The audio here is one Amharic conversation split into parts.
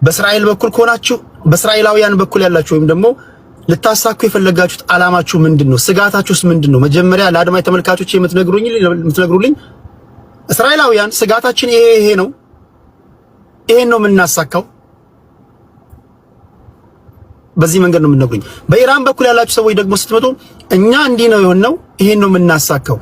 በእስራኤል በኩል ከሆናችሁ በእስራኤላውያን በኩል ያላችሁ ወይም ደግሞ ልታሳኩ የፈለጋችሁት ዓላማችሁ ምንድነው? ስጋታችሁስ ምንድነው? መጀመሪያ ለአድማጭ ተመልካቾች የምትነግሩልኝ እስራኤላውያን ስጋታችን ይሄ ነው፣ ይሄን ነው የምናሳካው፣ በዚህ መንገድ ነው የምትነግሩኝ። በኢራን በኩል ያላችሁ ሰዎች ደግሞ ስትመጡ እኛ እንዲህ ነው የሆነው፣ ይሄን ነው የምናሳካው።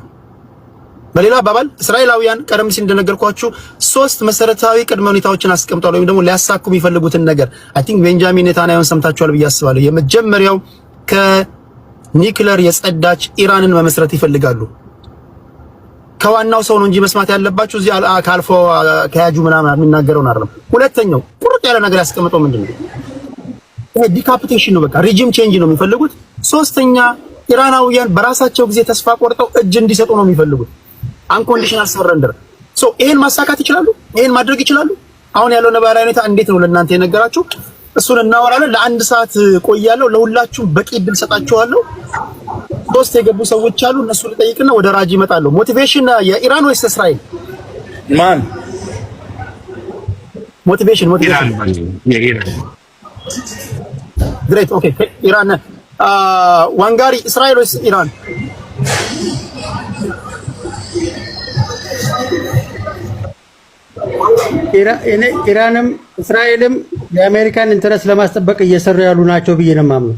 በሌላ አባባል እስራኤላውያን ቀደም ሲል እንደነገርኳችሁ 3 መሰረታዊ ቅድመ ሁኔታዎችን አስቀምጠዋል፣ ወይም ደግሞ ሊያሳኩ የሚፈልጉትን ነገር አይ ቲንክ ቤንጃሚን ኔታንያሁን ሰምታችኋል ብዬ አስባለሁ። የመጀመሪያው ከኒውክሌር የጸዳች ኢራንን መመስረት ይፈልጋሉ። ከዋናው ሰው ነው እንጂ መስማት ያለባችሁ እዚህ ካልፎ ከያጁ ምናምን የሚናገረውን አይደለም። ሁለተኛው ቁርጥ ያለ ነገር ያስቀምጠው ምንድነው? ዲካፒቴሽን ነው፣ በቃ ሪጂም ቼንጅ ነው የሚፈልጉት። ሶስተኛ ኢራናውያን በራሳቸው ጊዜ ተስፋ ቆርጠው እጅ እንዲሰጡ ነው የሚፈልጉት። አንኮንዲሽናል ሰረንደር። ይሄን ማሳካት ይችላሉ? ይሄን ማድረግ ይችላሉ? አሁን ያለው ነባራዊ ሁኔታ እንዴት ነው ለእናንተ የነገራችሁ? እሱን እናወራለን። ለአንድ ሰዓት ቆያለሁ። ለሁላችሁም በቂ እድል ሰጣችኋለሁ። 3 የገቡ ሰዎች አሉ። እነሱ ልጠይቅና ወደ ራጂ እመጣለሁ። ሞቲቬሽን የኢራን ወይስ እስራኤል? ማን ሞቲቬሽን? የኢራን። ግሬት ኦኬ። ኢራን ዋንጋሪ እስራኤል ወይስ ኢራን? ኢራንም እስራኤልም የአሜሪካን ኢንተረስት ለማስጠበቅ እየሰሩ ያሉ ናቸው ብዬ ነው የማምነው።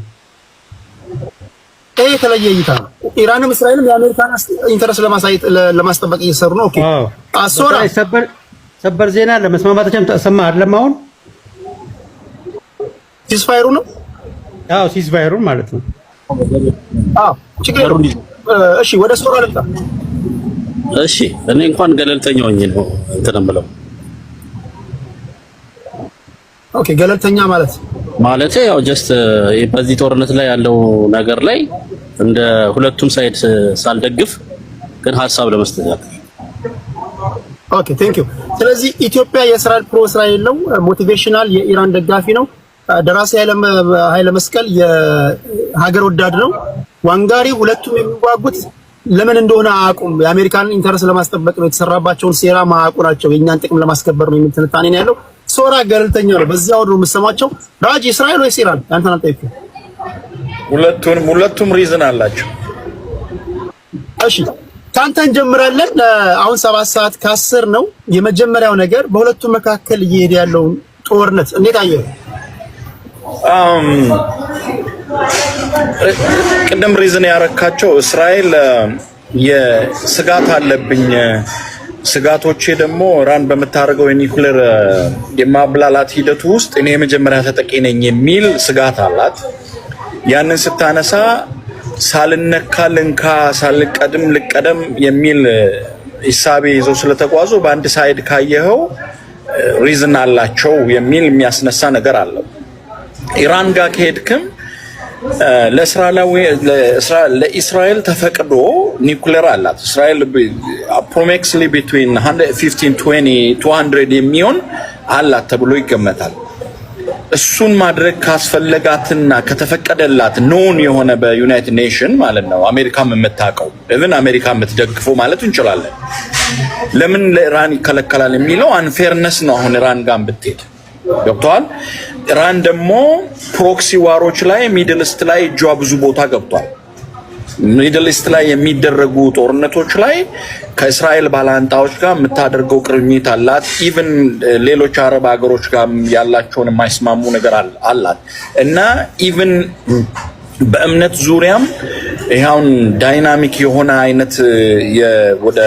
ይሄ የተለየ እይታ ነው። ኢራንም እስራኤልም የአሜሪካን ኢንተረስት ለማስጠበቅ እየሰሩ ነው። ኦኬ አሶራ ሰበር ዜና ለመስማማታችን ተሰማ አይደለም? አሁን ሲዝፋየሩ ነው። አዎ ሲዝፋየሩ ማለት ነው። አዎ ችግር እሺ፣ ወደ ሶራ ልምጣ። እሺ እኔ እንኳን ገለልተኛ ሆኜ ነው እንትን የምለው። ኦኬ ገለልተኛ ማለት ያው ጀስት በዚህ ጦርነት ላይ ያለው ነገር ላይ እንደ ሁለቱም ሳይድ ሳልደግፍ ግን ሀሳብ ለመስጠት ያክል። ኦኬ ቴንክ ዩ። ስለዚህ ኢትዮጵያ የእስራኤል ፕሮ እስራኤል ነው፣ ሞቲቬሽናል የኢራን ደጋፊ ነው። ደራሲ ኃይለ መስቀል የሀገር ወዳድ ነው። ዋንጋሪ ሁለቱም የሚዋጉት ለምን እንደሆነ አያውቁም። የአሜሪካንን ኢንተረስት ለማስጠበቅ ነው፣ የተሰራባቸውን ሴራ ማያውቁ ናቸው፣ የእኛን ጥቅም ለማስከበር ነው የሚል ትንታኔ ነው ያለው። ሶራ ገለልተኛ ነው። በዚያ ወደ የምሰማቸው ራጂ እስራኤል ወይስ ኢራን? አንተን አልጠይቅም። ሁለቱም ሪዝን አላቸው። እሺ ካንተ እንጀምራለን። አሁን 7:10 ነው። የመጀመሪያው ነገር በሁለቱም መካከል እየሄደ ያለውን ጦርነት እንዴት አየህ? ቅድም ሪዝን ያረካቸው እስራኤል የስጋት አለብኝ፣ ስጋቶቼ ደግሞ ኢራን በምታደርገው የኒውክሌር የማብላላት ሂደቱ ውስጥ እኔ የመጀመሪያ ተጠቂ ነኝ የሚል ስጋት አላት። ያንን ስታነሳ ሳልነካ ልንካ፣ ሳልቀድም ልቀደም የሚል ሂሳቤ ይዘው ስለተጓዙ በአንድ ሳይድ ካየኸው ሪዝን አላቸው የሚል የሚያስነሳ ነገር አለው። ኢራን ጋር ከሄድክም ለእስራኤል ተፈቅዶ ኒውክሌር አላት። እስራኤል አፕሮክሲሜትሊ ቢትዊን 115 200 የሚሆን አላት ተብሎ ይገመታል። እሱን ማድረግ ካስፈለጋትና ከተፈቀደላት ኖን የሆነ በዩናይትድ ኔሽን ማለት ነው አሜሪካም የምታውቀው ኢቭን አሜሪካ የምትደግፈው ማለት እንችላለን። ለምን ለኢራን ይከለከላል የሚለው አንፌርነስ ነው። አሁን ኢራን ጋር ብትሄድ ገብቷል። ኢራን ደግሞ ፕሮክሲ ዋሮች ላይ ሚድል ኢስት ላይ እጇ ብዙ ቦታ ገብቷል። ሚድል ኢስት ላይ የሚደረጉ ጦርነቶች ላይ ከእስራኤል ባላንጣዎች ጋር የምታደርገው ቅርኝት አላት። ኢቭን ሌሎች አረብ ሀገሮች ጋር ያላቸውን የማይስማሙ ነገር አላት እና ኢቭን በእምነት ዙሪያም ይሄውን ዳይናሚክ የሆነ አይነት ወደ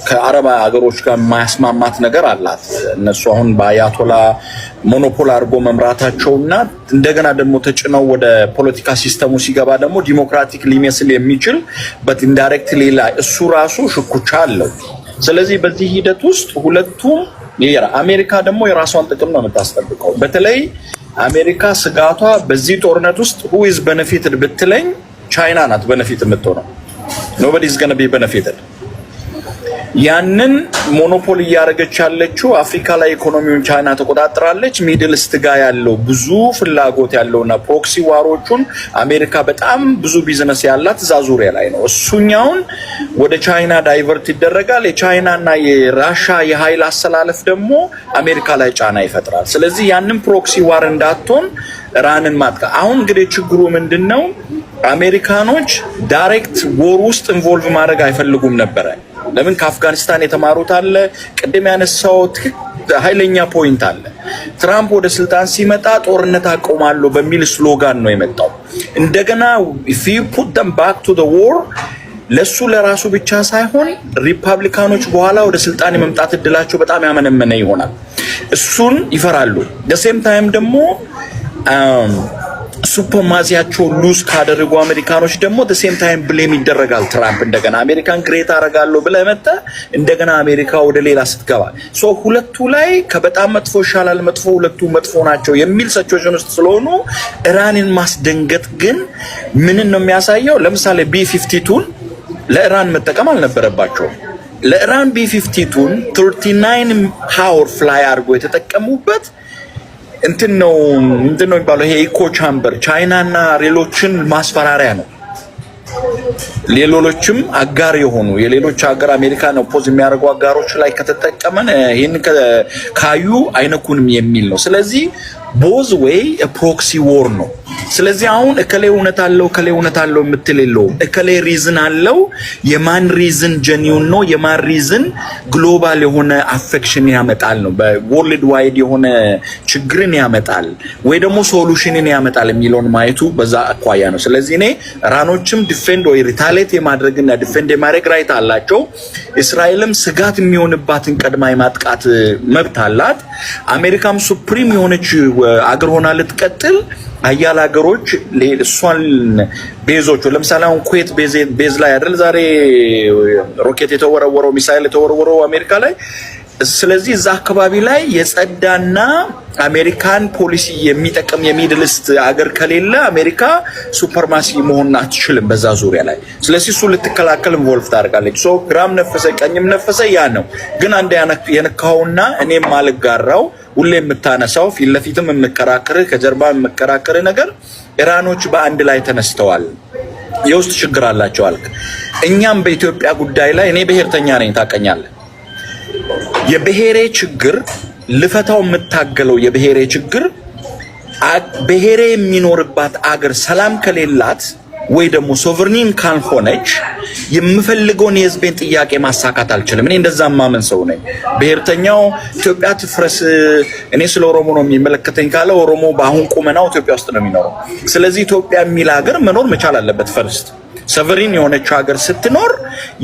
ከአረብ ሀገሮች ጋር የማያስማማት ነገር አላት። እነሱ አሁን በአያቶላ ሞኖፖል አድርጎ መምራታቸውና እንደገና ደግሞ ተጭነው ወደ ፖለቲካ ሲስተሙ ሲገባ ደግሞ ዲሞክራቲክ ሊመስል የሚችል በት ኢንዳይሬክትሊ ላይ እሱ ራሱ ሽኩቻ አለው። ስለዚህ በዚህ ሂደት ውስጥ ሁለቱም አሜሪካ ደግሞ የራሷን ጥቅም ነው የምታስጠብቀው። በተለይ አሜሪካ ስጋቷ በዚህ ጦርነት ውስጥ who is benefited ብትለኝ ቻይና ናት በነፊት የምትሆነው። nobody is going to be benefited ያንን ሞኖፖሊ ያረጋች ያለችው አፍሪካ ላይ ኢኮኖሚውን ቻይና ተቆጣጥራለች። ሚድል ኢስት ጋር ያለው ብዙ ፍላጎት ያለውና ፕሮክሲ ዋሮቹን አሜሪካ በጣም ብዙ ቢዝነስ ያላት እዛ ዙሪያ ላይ ነው። እሱኛውን ወደ ቻይና ዳይቨርት ይደረጋል። የቻይናና የራሻ የኃይል አሰላለፍ ደግሞ አሜሪካ ላይ ጫና ይፈጥራል። ስለዚህ ያንን ፕሮክሲ ዋር እንዳትሆን ኢራንን ማጥቃ አሁን እንግዲህ ችግሩ ምንድነው? አሜሪካኖች ዳይሬክት ወር ውስጥ ኢንቮልቭ ማድረግ አይፈልጉም ነበር። ለምን? ከአፍጋኒስታን የተማሩት አለ። ቅድም ያነሳው ኃይለኛ ፖይንት አለ። ትራምፕ ወደ ስልጣን ሲመጣ ጦርነት አቆማለሁ በሚል ስሎጋን ነው የመጣው። እንደገና if you put them back to the war ለሱ ለራሱ ብቻ ሳይሆን ሪፐብሊካኖች በኋላ ወደ ስልጣን የመምጣት እድላቸው በጣም ያመነመነ ይሆናል። እሱን ይፈራሉ። the same time ደግሞ ሱፐርማሲያቸው ሉዝ ካደረጉ አሜሪካኖች ደግሞ the same time ብሌም ይደረጋል። ትራምፕ እንደገና አሜሪካን ግሬት አደርጋለሁ ብለህ መጣ እንደገና አሜሪካ ወደ ሌላ ስትገባ ሁለቱ ላይ ከበጣም መጥፎ ይሻላል መጥፎ ሁለቱ መጥፎ ናቸው የሚል ሲቹዌሽን ውስጥ ስለሆኑ ኢራንን ማስደንገጥ ግን ምን ነው የሚያሳየው? ለምሳሌ B52 ለኢራን መጠቀም አልነበረባቸውም። ለኢራን B52 39 ሃወር ፍላይ አድርጎ የተጠቀሙበት እንትን ነው የሚባለው ይሄ ኢኮ ቻምበር ቻይናና ሌሎችን ማስፈራሪያ ነው። ሌሎችም አጋር የሆኑ የሌሎች ሀገር አሜሪካን ኦፖዝ የሚያደርጉ አጋሮች ላይ ከተጠቀመን ይሄን ካዩ አይነኩንም የሚል ነው። ስለዚህ ቦዝ ዌይ ፕሮክሲ ዎር ነው። ስለዚህ አሁን እከሌ እውነት አለው የምትል የለውም። እከሌ ሪዝን አለው። የማን ሪዝን ጀኒውን ነው? የማን ሪዝን ግሎባል የሆነ አፌክሽን ያመጣል ነው። በወርልድ ዋይድ የሆነ ችግርን ያመጣል ወይ ደግሞ ሶሉሽንን ያመጣል የሚለውን ማየቱ በዛ አኳያ ነው። ስለዚህ እኔ ኢራኖችም ዲፌንድ ወይ ሪታሌት የማድረግና ዲፌንድ የማድረግ ራይት አላቸው። እስራኤልም ስጋት የሚሆንባትን ቀድማ የማጥቃት መብት አላት። አሜሪካም ሱፕሪም የሆነች አገር ሆና ልትቀጥል አያል ሀገሮች እሷን ቤዞቹ ለምሳሌ አሁን ኩዌት ቤዝ ላይ አይደል ዛሬ ሮኬት የተወረወረው ሚሳኤል የተወረወረው አሜሪካ ላይ። ስለዚህ እዛ አካባቢ ላይ የጸዳና አሜሪካን ፖሊሲ የሚጠቅም የሚድል ኢስት አገር ከሌለ አሜሪካ ሱፐርማሲ መሆን አትችልም በዛ ዙሪያ ላይ። ስለዚህ እሱ ልትከላከል ኢንቮልቭ ታደርጋለች። ግራም ነፈሰ ቀኝም ነፈሰ ያ ነው። ግን አንድ የነካውና እኔም ማልጋራው ሁሌ የምታነሳው ፊት ለፊትም የምከራከርህ ከጀርባ የምከራከርህ ነገር ኢራኖች በአንድ ላይ ተነስተዋል። የውስጥ ችግር አላቸው አልክ። እኛም በኢትዮጵያ ጉዳይ ላይ እኔ ብሔርተኛ ነኝ ታውቀኛለህ። የብሔሬ ችግር ልፈታው የምታገለው የብሔሬ ችግር ብሔሬ የሚኖርባት አገር ሰላም ከሌላት ወይ ደግሞ ሶቨርኒን ካልሆነች የምፈልገውን የህዝቤን ጥያቄ ማሳካት አልችልም። እኔ እንደዛ ማመን ሰው ነኝ። ብሔርተኛው ኢትዮጵያ ትፍረስ እኔ ስለ ኦሮሞ ነው የሚመለከተኝ ካለ ኦሮሞ በአሁን ቁመናው ኢትዮጵያ ውስጥ ነው የሚኖረው። ስለዚህ ኢትዮጵያ የሚል ሀገር መኖር መቻል አለበት። ፈርስት ሰቨሪን የሆነች ሀገር ስትኖር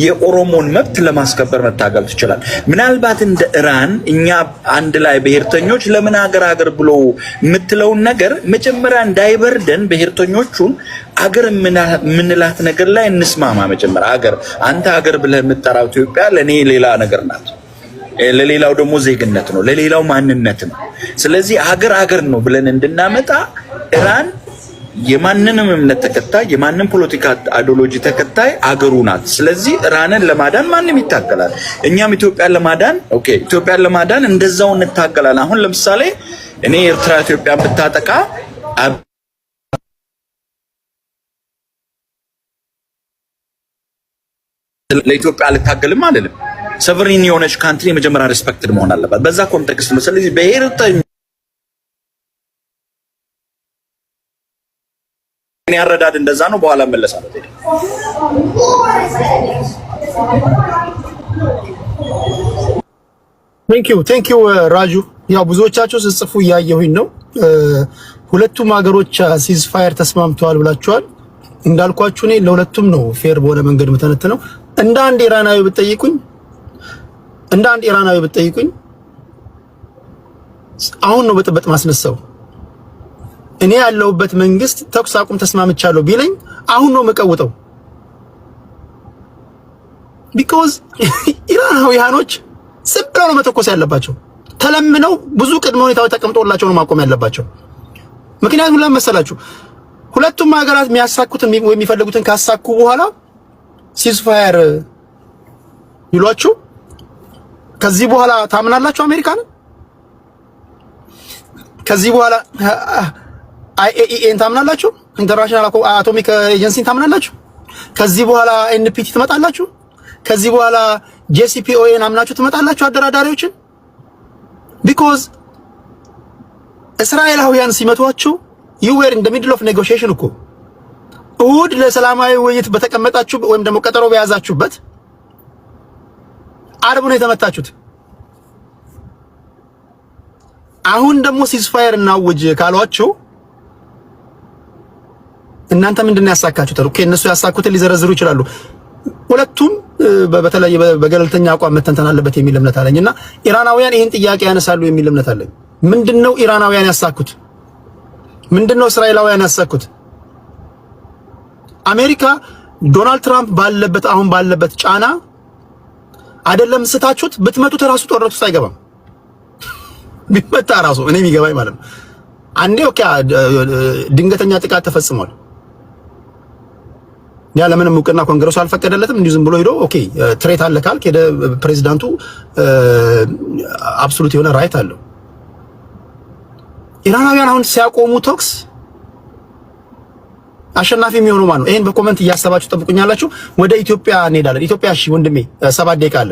የኦሮሞን መብት ለማስከበር መታገል ትችላል። ምናልባት እንደ ኢራን እኛ አንድ ላይ ብሔርተኞች ለምን ሀገር ብሎ የምትለውን ነገር መጀመሪያ እንዳይበርደን ብሔርተኞቹን አገር ምንላት ነገር ላይ እንስማማ። መጀመሪያ አንተ ሀገር ብለህ የምትጠራው ኢትዮጵያ ለኔ ሌላ ነገር ናት። ለሌላው ደግሞ ዜግነት ነው፣ ለሌላው ማንነት ነው። ስለዚህ ሀገር ነው ብለን እንድናመጣ ኢራን የማንንም እምነት ተከታይ የማንንም ፖለቲካ አይዲዮሎጂ ተከታይ አገሩ ናት። ስለዚህ ኢራንን ለማዳን ማንንም ይታገላል። እኛም ኢትዮጵያን ለማዳን እንደዛው እንታገላለን። አሁን ለምሳሌ እኔ ኤርትራ ኢትዮጵያን ብታጠቃ ለኢትዮጵያ አልታገልም አልልም። ሰቨሪን የሆነች ካንትሪ መጀመሪያ ሪስፔክትድ መሆን አለባት። በዛ ኮንቴክስት ነው። ስለዚህ ብሔርተኛ እኔ አረዳድ እንደዛ ነው። በኋላ መለሳለሁ። ቴንክ ዩ ራጁ። ያው ብዙዎቻችሁ ጽፉ እያየሁኝ ነው። ሁለቱም ሀገሮች ሲዝፋየር ተስማምተዋል ብላችኋል። እንዳልኳችሁ እኔ ለሁለቱም ነው ፌር በሆነ መንገድ መተነተነው። እንደ አንድ ኢራናዊ ብትጠይቁኝ አሁን ነው በጥበጥ ማስነሳው። እኔ ያለሁበት መንግስት ተኩስ አቁም ተስማምቻለሁ ቢለኝ አሁን ነው መቀውጠው። ቢኮዝ ኢራናውያኖች ዝም ብለው ነው መተኮስ ያለባቸው። ተለምነው ብዙ ቅድመ ሁኔታዎች ተቀምጦላቸው ነው ማቆም ያለባቸው። ምክንያቱም ለምን መሰላችሁ? ሁለቱም ሀገራት የሚያሳኩትን ወይ የሚፈልጉትን ካሳኩ በኋላ ሲዝፋየር ይሏችሁ ከዚህ በኋላ ታምናላችሁ አሜሪካን? ከዚህ በኋላ IAEAን ታምናላችሁ? ኢንተርናሽናል አቶሚክ ኤጀንሲን ታምናላችሁ? ከዚህ በኋላ NPT ትመጣላችሁ? ከዚህ በኋላ JCPOAን አምናችሁ ትመጣላችሁ አደራዳሪዎችን? ቢኮዝ እስራኤላውያን ሲመቷችሁ you were in the middle of negotiation እኮ እሁድ ለሰላማዊ ውይይት በተቀመጣችሁ ወይም ደግሞ ቀጠሮ በያዛችሁበት ዓርብ ነው የተመታችሁት። አሁን ደግሞ ሲዝፋየር እናውጅ ካሏችሁ እናንተ ምንድነው ያሳካችሁት? ኦኬ እነሱ ያሳኩትን ሊዘረዝሩ ይችላሉ። ሁለቱም በተለይ በገለልተኛ አቋም መተንተን አለበት የሚል እምነት አለኝና ኢራናውያን ይሄን ጥያቄ ያነሳሉ የሚል እምነት አለኝ። ምንድነው ኢራናውያን ያሳኩት? ምንድነው እስራኤላውያን ያሳኩት? አሜሪካ ዶናልድ ትራምፕ ባለበት አሁን ባለበት ጫና አይደለም ስታችሁት ብትመቱት ራሱ ጦርነቱ ውስጥ አይገባም። ቢመታ ራሱ እኔ የሚገባኝ ማለት ነው። አንዴ ኦኬ ድንገተኛ ጥቃት ተፈጽሟል። ያለ ምንም እውቅና ኮንግረሱ አልፈቀደለትም። እንዲሁ ዝም ብሎ ሄዶ ኦኬ ትሬት አለ ካልክ ሄደ ፕሬዝዳንቱ አብሶሉት የሆነ ራይት አለው። ኢራናውያን አሁን ሲያቆሙ ቶክስ አሸናፊ የሚሆነው ማን ነው? ይሄን በኮሜንት እያሰባችሁ ጠብቁኛላችሁ። ወደ ኢትዮጵያ እንሄዳለን። ኢትዮጵያ እሺ ወንድሜ 7 ደቂቃ አለ።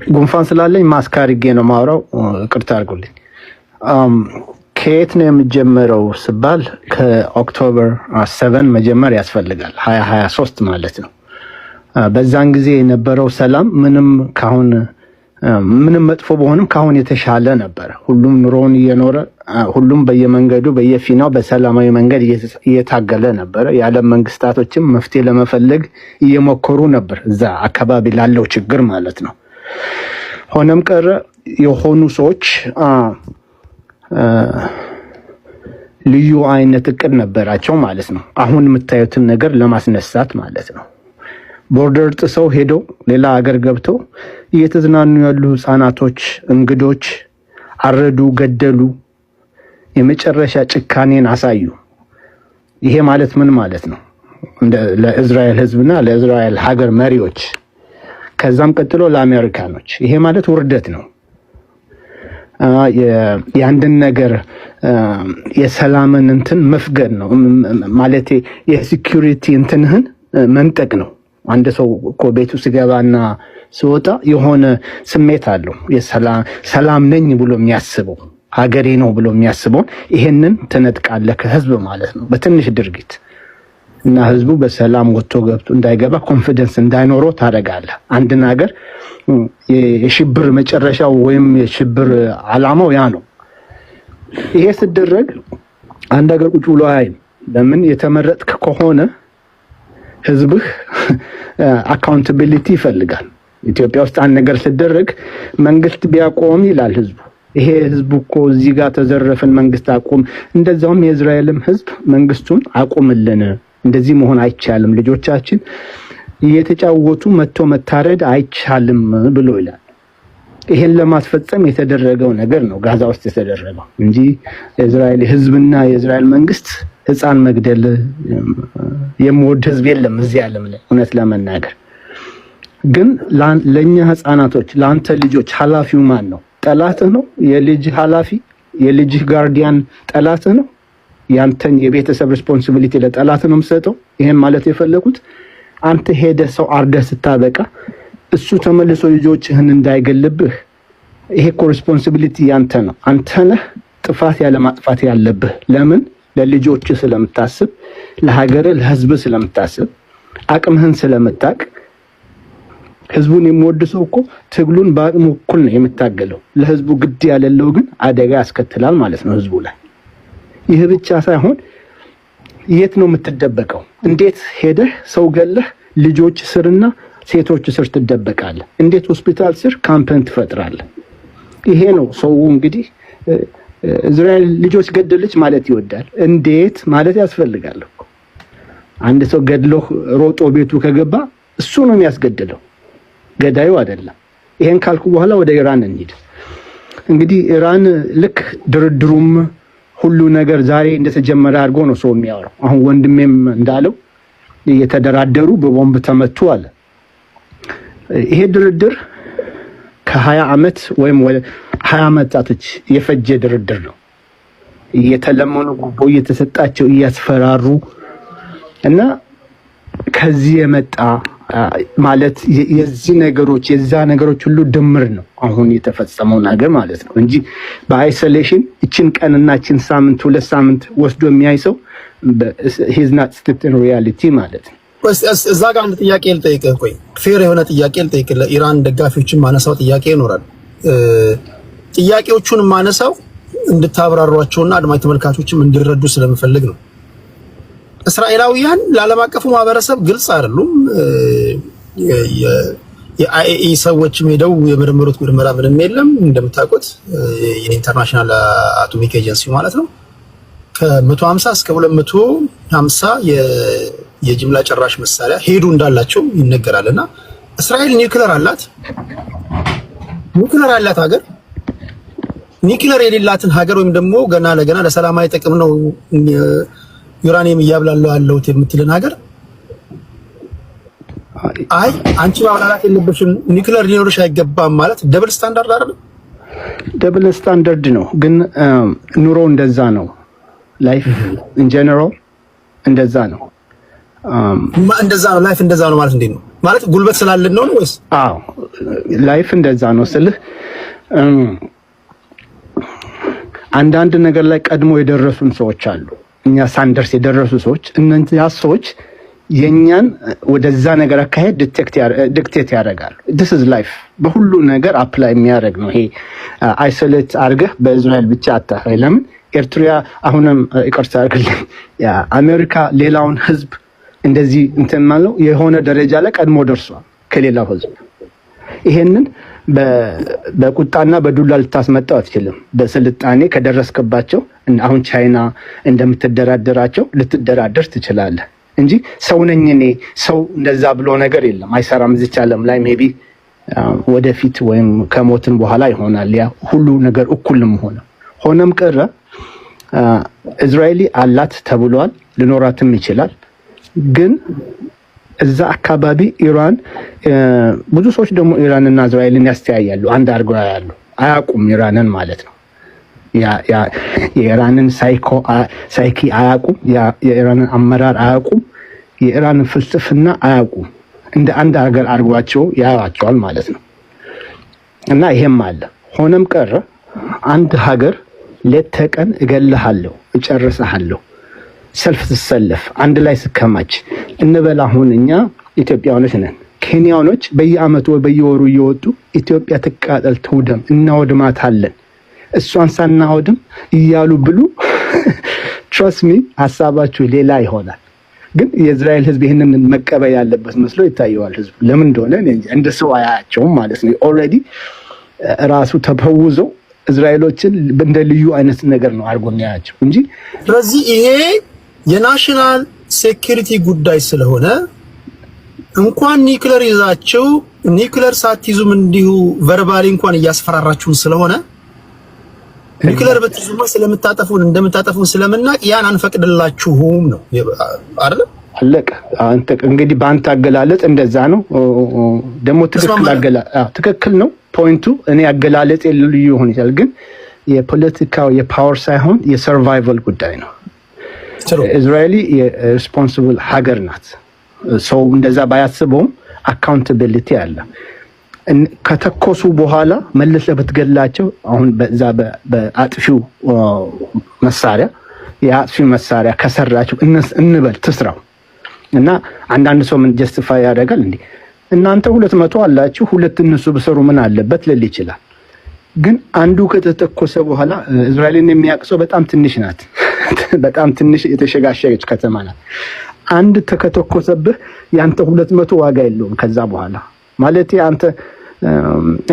ጉንፋን ስላለኝ ማስክ አድርጌ ነው ማውራው፣ ይቅርታ አድርጉልኝ። ከየት ነው የምጀምረው ስባል ከኦክቶበር 7 መጀመር ያስፈልጋል፣ 2023 ማለት ነው። በዛን ጊዜ የነበረው ሰላም ምንም መጥፎ በሆነም ካሁን የተሻለ ነበር። ሁሉም ኑሮውን እየኖረ ሁሉም በየመንገዱ በየፊናው በሰላማዊ መንገድ እየታገለ ነበር። የዓለም መንግስታቶችም መፍትሄ ለመፈለግ እየሞከሩ ነበር፣ እዛ አካባቢ ላለው ችግር ማለት ነው። ሆነም ቀረ የሆኑ ሰዎች ልዩ አይነት እቅድ ነበራቸው ማለት ነው። አሁን የምታዩትን ነገር ለማስነሳት ማለት ነው። ቦርደር ጥሰው ሄደው ሌላ ሀገር ገብተው እየተዝናኑ ያሉ ህፃናቶች፣ እንግዶች አረዱ፣ ገደሉ፣ የመጨረሻ ጭካኔን አሳዩ። ይሄ ማለት ምን ማለት ነው? ለእስራኤል ህዝብና ለእስራኤል ሀገር መሪዎች ከዛም ቀጥሎ ለአሜሪካኖች ይሄ ማለት ውርደት ነው። የአንድን ነገር የሰላምን እንትን መፍገድ ነው ማለት የሴኩሪቲ እንትንህን መንጠቅ ነው። አንድ ሰው እኮ ቤቱ ሲገባና ሲወጣ የሆነ ስሜት አለው። ሰላም ነኝ ብሎ የሚያስበው ሀገሬ ነው ብሎ የሚያስበው ይሄንን ትነጥቃለህ ከህዝብ ማለት ነው በትንሽ ድርጊት እና ህዝቡ በሰላም ወጥቶ ገብቶ እንዳይገባ ኮንፊደንስ እንዳይኖረው ታደርጋለህ። አንድን ሀገር የሽብር መጨረሻው ወይም የሽብር ዓላማው ያ ነው። ይሄ ሲደረግ አንድ ሀገር ቁጭ ብሎ አይም ለምን የተመረጥክ ከሆነ ህዝብህ አካውንታቢሊቲ ይፈልጋል። ኢትዮጵያ ውስጥ አንድ ነገር ሲደረግ መንግስት ቢያቆም ይላል ህዝቡ። ይሄ ህዝቡ እኮ እዚህ ጋር ተዘረፈን መንግስት አቆም። እንደዛውም የእስራኤልም ህዝብ መንግስቱን አቆምልን፣ እንደዚህ መሆን አይቻልም፣ ልጆቻችን እየተጫወቱ መጥቶ መታረድ አይቻልም ብሎ ይላል። ይሄን ለማስፈጸም የተደረገው ነገር ነው ጋዛ ውስጥ የተደረገው እንጂ የእስራኤል ህዝብና የእስራኤል መንግስት ህፃን መግደል የሚወድ ህዝብ የለም እዚህ ዓለም ላይ። እውነት ለመናገር ግን ለኛ ህፃናቶች ለአንተ ልጆች ኃላፊው ማን ነው? ጠላትህ ነው? የልጅ ኃላፊ የልጅህ ጋርዲያን ጠላትህ ነው? ያንተን የቤተሰብ ሪስፖንሲቢሊቲ ለጠላትህ ነው የምትሰጠው? ይሄን ማለት የፈለኩት አንተ ሄደህ ሰው አርደህ ስታበቃ እሱ ተመልሶ ልጆችህን እንዳይገልብህ ይሄ እኮ ሪስፖንሲቢሊቲ ያንተ ነው። አንተ ነህ ጥፋት ያለ ማጥፋት ያለብህ። ለምን? ለልጆች ስለምታስብ፣ ለሀገር ለህዝብ ስለምታስብ፣ አቅምህን ስለምታቅ። ህዝቡን የሚወድ ሰው እኮ ትግሉን በአቅሙ እኩል ነው የሚታገለው። ለህዝቡ ግድ ያለለው ግን አደጋ ያስከትላል ማለት ነው ህዝቡ ላይ። ይህ ብቻ ሳይሆን የት ነው የምትደበቀው? እንዴት ሄደህ ሰው ገለህ ልጆች ስርና ሴቶች ስር ትደበቃለህ? እንዴት ሆስፒታል ስር ካምፕን ትፈጥራለህ? ይሄ ነው ሰው እንግዲህ እስራኤል ልጆች ገደለች ማለት ይወዳል። እንዴት ማለት ያስፈልጋል እኮ። አንድ ሰው ገድሎ ሮጦ ቤቱ ከገባ እሱ ነው የሚያስገድለው፣ ገዳዩ አይደለም። ይሄን ካልኩ በኋላ ወደ ኢራን እንሂድ። እንግዲህ ኢራን ልክ ድርድሩም ሁሉ ነገር ዛሬ እንደተጀመረ አድርጎ ነው ሰው የሚያወራው። አሁን ወንድሜም እንዳለው እየተደራደሩ በቦምብ ተመቱ አለ። ይሄ ድርድር ከ20 ዓመት ወይም 20 ዓመታቶች የፈጀ ድርድር ነው። እየተለመኑ ጉቦ እየተሰጣቸው እያስፈራሩ እና ከዚህ የመጣ ማለት የዛ ነገሮች ሁሉ ድምር ነው አሁን የተፈጸመው ነገር ማለት ነው እንጂ በአይሶሌሽን እቺን ቀንና እቺን ሳምንት 2 ሳምንት ወስዶ የሚያይ ሰው he's not sitting in reality ማለት ነው። እዛ ጋር አንድ ጥያቄ ልጠይቅህ። ቆይ ፌር የሆነ ጥያቄ ልጠይቅህ። ለኢራን ደጋፊዎችን ማነሳው ጥያቄ ይኖራል። ጥያቄዎቹን ማነሳው እንድታብራሯቸውና አድማጭ ተመልካቾችም እንዲረዱ ስለምፈልግ ነው። እስራኤላውያን ለዓለም አቀፉ ማህበረሰብ ግልጽ አይደሉም። የአይኤኢ ሰዎችም ሄደው የመረመሩት ምርመራ ምንም የለም። እንደምታውቁት የኢንተርናሽናል አቶሚክ ኤጀንሲ ማለት ነው ከ150 እስከ 250 የጅምላ ጨራሽ መሳሪያ ሄዱ እንዳላቸው ይነገራልና እስራኤል ኒውክሌር አላት ሀገር ኒውክሌር የሌላትን ሀገር ወይም ደግሞ ገና ለገና ለሰላማዊ ጥቅም ነው ዩራኒየም እያብላለው ያለው የምትልን ሀገር አይ አንቺ ማብላላት የለበሽም ኒውክሌር ሊኖርሽ አይገባም ማለት ደብል ስታንዳርድ አይደል? ደብል ስታንዳርድ ነው፣ ግን ኑሮ እንደዛ ነው። ላይፍ ኢን ጀነራል እንደዛ ነው። ላይፍ እንደዛ ነው ማለት እንዴት ነው? ማለት ጉልበት ስላለን ነው ወይስ? አዎ ላይፍ እንደዛ ነው ስልህ አንዳንድ ነገር ላይ ቀድሞ የደረሱን ሰዎች አሉ። እኛ ሳንደርስ የደረሱ ሰዎች እነዚያ ሰዎች የኛን ወደዛ ነገር አካሄድ ዲክቴት ያደርጋሉ። this is life በሁሉ ነገር አፕላይ የሚያደርግ ነው። ይሄ አይሶሌት አድርገህ በእስራኤል ብቻ አታፈይ። ለምን ኤርትራ አሁንም ይቅርታ አድርግልኝ አሜሪካ ሌላውን ህዝብ እንደዚህ እንትን ማለት የሆነ ደረጃ ላይ ቀድሞ ደርሷል ከሌላው ህዝብ። ይሄንን በቁጣና በዱላ ልታስመጣው አትችልም። በስልጣኔ ከደረስከባቸው አሁን ቻይና እንደምትደራደራቸው ልትደራደር ትችላለህ እንጂ ሰው ነኝ እኔ ሰው እንደዛ ብሎ ነገር የለም፣ አይሰራም እዚች ዓለም ላይ ሜቢ ወደፊት ወይም ከሞትን በኋላ ይሆናል ያ ሁሉ ነገር እኩልም ሆነም ቀረ እስራኤል አላት ተብሏል፣ ሊኖራትም ይችላል። ግን እዛ አካባቢ ኢራን ብዙ ሰዎች ደግሞ ኢራንና እስራኤልን ያስተያያሉ፣ አንድ አድርገው ያያሉ። አያውቁም ኢራንን ማለት ነው። የኢራንን ሳይኪ አያውቁም፣ የኢራንን አመራር አያውቁም፣ የኢራንን ፍልስፍና አያውቁም። እንደ አንድ ሀገር አድርጓቸው ያያቸዋል ማለት ነው። እና ይሄም አለ። ሆነም ቀረ አንድ ሀገር ሌት ተቀን እገልሃለሁ እጨርሰሃለሁ ሰልፍ ትሰለፍ አንድ ላይ ስከማች እንበል። አሁን እኛ ኢትዮጵያውያኖች ነን። ኬንያውያኖች በየአመቱ ወይ በየወሩ እየወጡ ኢትዮጵያ ትቃጠል ትውደም እናወድማታለን እሷን ሳናወድም እያሉ ብሉ trust me ሐሳባችሁ ሌላ ይሆናል። ግን የእስራኤል ህዝብ ይሄንን መቀበል ያለበት መስሎ ይታየዋል። ህዝብ ለምን እንደሆነ እንደ ሰው አያቸውም ማለት ነው። ኦልሬዲ ራሱ ተፈውዞ እስራኤሎችን እንደ ልዩ አይነት ነገር ነው አድርጎ የሚያያቸው እንጂ። ስለዚህ ይሄ የናሽናል ሴኩሪቲ ጉዳይ ስለሆነ እንኳን ኒውክሌር ይዛችሁ ኒውክሌር ሳትይዙም እንዲሁ ቨርባሊ እንኳን እያስፈራራችሁን ስለሆነ ኒውክሌር በትይዙማ ስለምታጠፉን እንደምታጠፉን ስለምናቅ ያን አንፈቅድላችሁም ነው አይደል? አለቀ። አንተ እንግዲህ በአንተ አገላለጽ እንደዛ ነው። ደግሞ ትክክል ነው ፖይንቱ። እኔ አገላለጽ ልዩ ይሆን ይችላል፣ ግን የፖለቲካው የፓወር ሳይሆን የሰርቫይቫል ጉዳይ ነው። እስራኤል የሪስፖንሲብል ሀገር ናት። ሰው እንደዛ ባያስበውም አካውንታቢሊቲ አለ። ከተኮሱ በኋላ መልሰህ ብትገላቸው አሁን በዛ በአጥፊው መሳሪያ የአጥፊው መሳሪያ ከሰራቸው እንበል ትስራው እና አንዳንድ ሰው ምን ጀስቲፋይ ያደርጋል እንዴ እናንተ 200 አላችሁ ሁለት እነሱ በሰሩ ምን አለበት ልል ይችላል። ግን አንዱ ከተተኮሰ በኋላ እስራኤልን የሚያቅሰው በጣም ትንሽ ናት። በጣም ትንሽ የተሸጋሸገች ከተማ ናት። አንድ ተከተኮሰብህ ያንተ 200 ዋጋ የለውም ከዛ በኋላ ማለት አንተ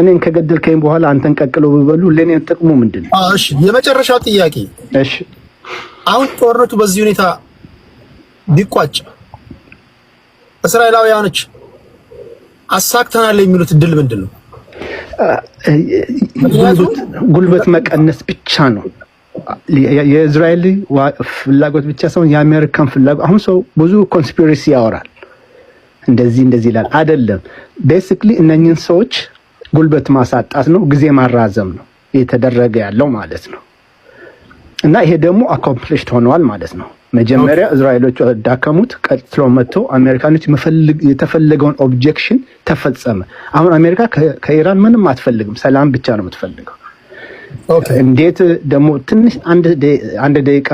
እኔን ከገደልከኝ በኋላ አንተን ቀቅለው በበሉ ለኔ ጥቅሙ ምንድነው? እሺ የመጨረሻው ጥያቄ እሺ አሁን ጦርነቱ በዚህ ሁኔታ ቢቋጭ እስራኤላውያኖች አሳክተናል የሚሉት ድል ምንድነው? ጉልበት መቀነስ ብቻ ነው። የእስራኤል ፍላጎት ብቻ ሳይሆን የአሜሪካን ፍላጎት። አሁን ሰው ብዙ ኮንስፒሬሲ ያወራል፣ እንደዚህ ይላል። አይደለም። ቤሲክሊ እነኚህን ሰዎች ጉልበት ማሳጣት ነው፣ ጊዜ ማራዘም ነው የተደረገ ያለው ማለት ነው። እና ይሄ ደግሞ አኮምፕሊሽድ ሆነዋል ማለት ነው። መጀመሪያ እስራኤሎቹ ዳከሙት፣ ቀጥሎ መጥተው አሜሪካኖች የተፈለገውን ኦብጀክሽን ተፈጸመ። አሁን አሜሪካ ከኢራን ምንም አትፈልግም፣ ሰላም ብቻ ነው የምትፈልገው። እንዴት ደግሞ ትንሽ አንድ ደቂቃ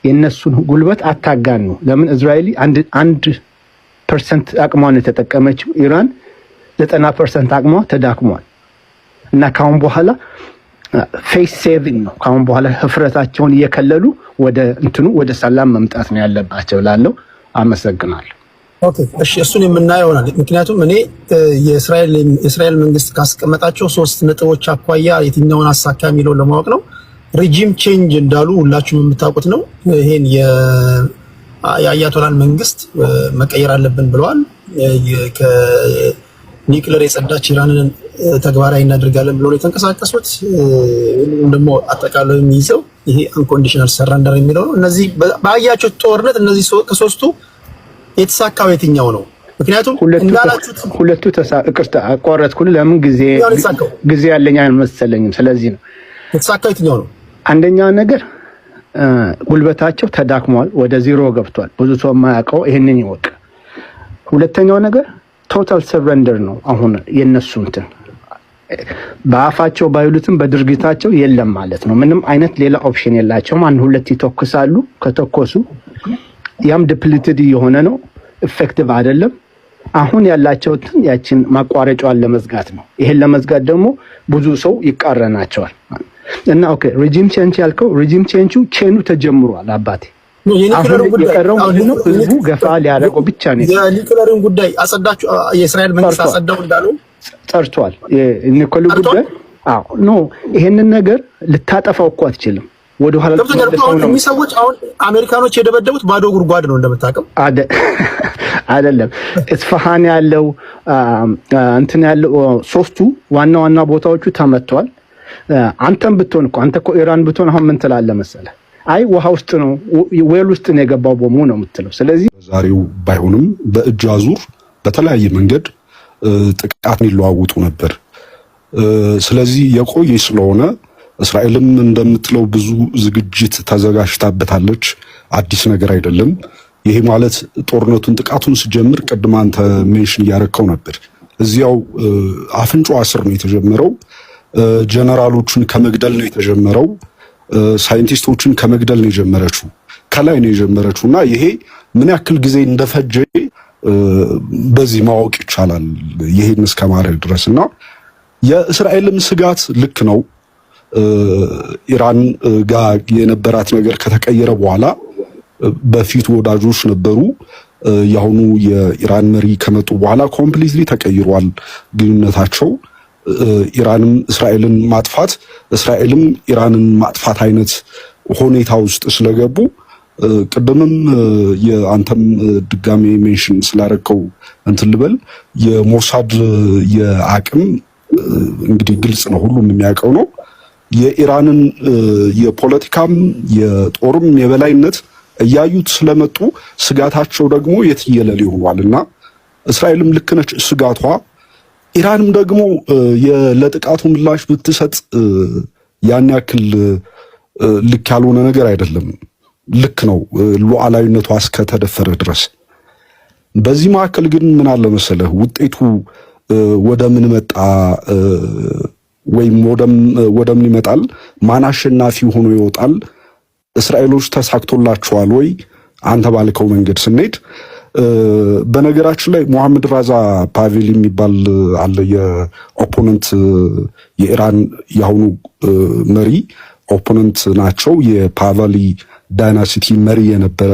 የነሱን ጉልበት አታጋኑ። ለምን እስራኤል 1% አቅሟን የተጠቀመችው፣ ኢራን 90% አቅሟ ተዳክሟል። እና ካሁን በኋላ ፌስ ሴቪንግ ነው። ካሁን በኋላ ህፍረታቸውን እየከለሉ ወደ ሰላም መምጣት ነው ያለባቸው። ላለው አመሰግናለሁ። ኦኬ እሺ፣ እሱን የምናየው ነው። ምክንያቱም እኔ የእስራኤል መንግስት ካስቀመጣቸው 3 ነጥቦች አኳያ የትኛውን አሳካ የሚለው ለማወቅ ነው። ሪጂም ቼንጅ እንዳሉ ሁላችሁም የምታውቁት ነው። ይሄን የአያቶላን መንግስት መቀየር አለብን ብለዋል። ከኒውክሌር የጸዳች ኢራንን ተግባራዊ እናደርጋለን ብለው የተንቀሳቀሱት ደግሞ አጠቃላይ የሚይዘው ይሄ አንኮንዲሽናል ሰረንደር የሚለው ነው። እነዚህ ባያቸው ጦርነት እነዚህ ከሶስቱ የተሳካው የትኛው ነው? ምክንያቱም እንዳላችሁት ሁለቱ ይቅርታ አቋረጥኩ። ለምን ጊዜ ያለኝ አይመስለኝም። ስለዚህ ነው የተሳካው የትኛው ነው? አንደኛው ነገር ጉልበታቸው ተዳክሟል፣ ወደ ዜሮ ገብቷል። ብዙ ሰው የማያውቀው ይሄንን ይወቅ። ሁለተኛው ነገር ቶታል ሰረንደር ነው። አሁን የነሱ እንትን በአፋቸው ባይሉትም በድርጊታቸው የለም ማለት ነው። ምንም አይነት ሌላ ኦፕሽን የላቸውም። አንድ ሁለት ይተኩሳሉ። ከተኮሱ ያም ዲፕሊትድ የሆነ ነው፣ ኢፌክቲቭ አይደለም። አሁን ያላቸው ያችን ማቋረጫዋን ለመዝጋት ነው። ይሄን ለመዝጋት ደግሞ ብዙ ሰው ይቃረናቸዋል። እና ኦኬ ሪጂም ቼንጅ ያልከው ሪጂም ቼኑ ተጀምሯል አባቴ። የቀረው ህዝቡ ገፋ ሊያደርገው ብቻ ነው። የኒውክሌርን ጉዳይ አጸዳችሁ? የእስራኤል መንግስት አጸዳው እንዳለው ጠርቷል። የኒውክሌር ጉዳይ ኖ ይሄንን ነገር ልታጠፋው እኮ አትችልም። ወደ ኋላ ሰዎች አሁን አሜሪካኖች የደበደቡት ባዶ ጉድጓድ ነው እንደምታውቀው አይደለም። እስፋሃን ያለው እንትን ያለው 3ቱ ዋና ቦታዎቹ ተመቷል። አንተም ብትሆን እኮ አንተ እኮ ኢራን ብትሆን አሁን ምን ትላለህ መሰለህ? አይ ውሃ ውስጥ ነው ዌል ውስጥ ነው የገባው ቦሙ ነው የምትለው። ስለዚህ ዛሬው ባይሆንም በእጅ አዙር በተለያየ መንገድ ጥቃት ሊለዋውጡ ነበር። ስለዚህ የቆየ ስለሆነ እስራኤልም እንደምትለው ብዙ ዝግጅት ተዘጋጅታበታለች። አዲስ ነገር አይደለም። ይሄ ማለት ጦርነቱን ጥቃቱን ሲጀምር ቅድም አንተ ሜንሽን እያረከው ነበር። እዚያው አፍንጫዋ ስር ነው የተጀመረው። ጀነራሎቹን ከመግደል ነው የተጀመረው። ሳይንቲስቶችን ከመግደል ነው የጀመረችው። ከላይ ነው የጀመረችውና ይሄ ምን ያክል ጊዜ እንደፈጀ በዚህ ማወቅ ይቻላል። ይሄን እስከማድረግ ድረስና የእስራኤልም ስጋት ልክ ነው። ኢራን ጋር የነበራት ነገር ከተቀየረ በኋላ በፊት ወዳጆች ነበሩ። የአሁኑ የኢራን መሪ ከመጡ በኋላ ኮምፕሊትሊ ተቀይሯል ግንኙነታቸው። ኢራንም እስራኤልን ማጥፋት እስራኤልም ኢራንን ማጥፋት አይነት ሁኔታ ውስጥ ስለገቡ ቅድምም የአንተም ድጋሜ ሜንሽን ስላደረከው እንትን ልበል የሞሳድ የአቅም እንግዲህ ግልጽ ነው፣ ሁሉም የሚያውቀው ነው። የኢራንን የፖለቲካም የጦርም የበላይነት እያዩት ስለመጡ ስጋታቸው ደግሞ የትየለል ይሆናልና እስራኤልም ልክ ነች ስጋቷ። ኢራንም ደግሞ ለጥቃቱ ምላሽ ብትሰጥ ያን ያክል ልክ ያልሆነ ነገር አይደለም። ልክ ነው ሉዓላዊነቷ እስከተደፈረ ድረስ። በዚህ መካከል ግን ምን አለ መሰለህ ውጤቱ ወደ ምን መጣ ወይም ወደ ምን ይመጣል? ማን አሸናፊ ሆኖ ይወጣል? እስራኤሎች ተሳክቶላቸዋል ወይ? አንተ ባልከው መንገድ ስንሄድ በነገራችን ላይ ሙሐመድ ራዛ ፓቬሊ የሚባል አለ። የኦፖነንት የኢራን የአሁኑ መሪ ኦፖነንት ናቸው። የፓቬሊ ዳይናሲቲ መሪ የነበረ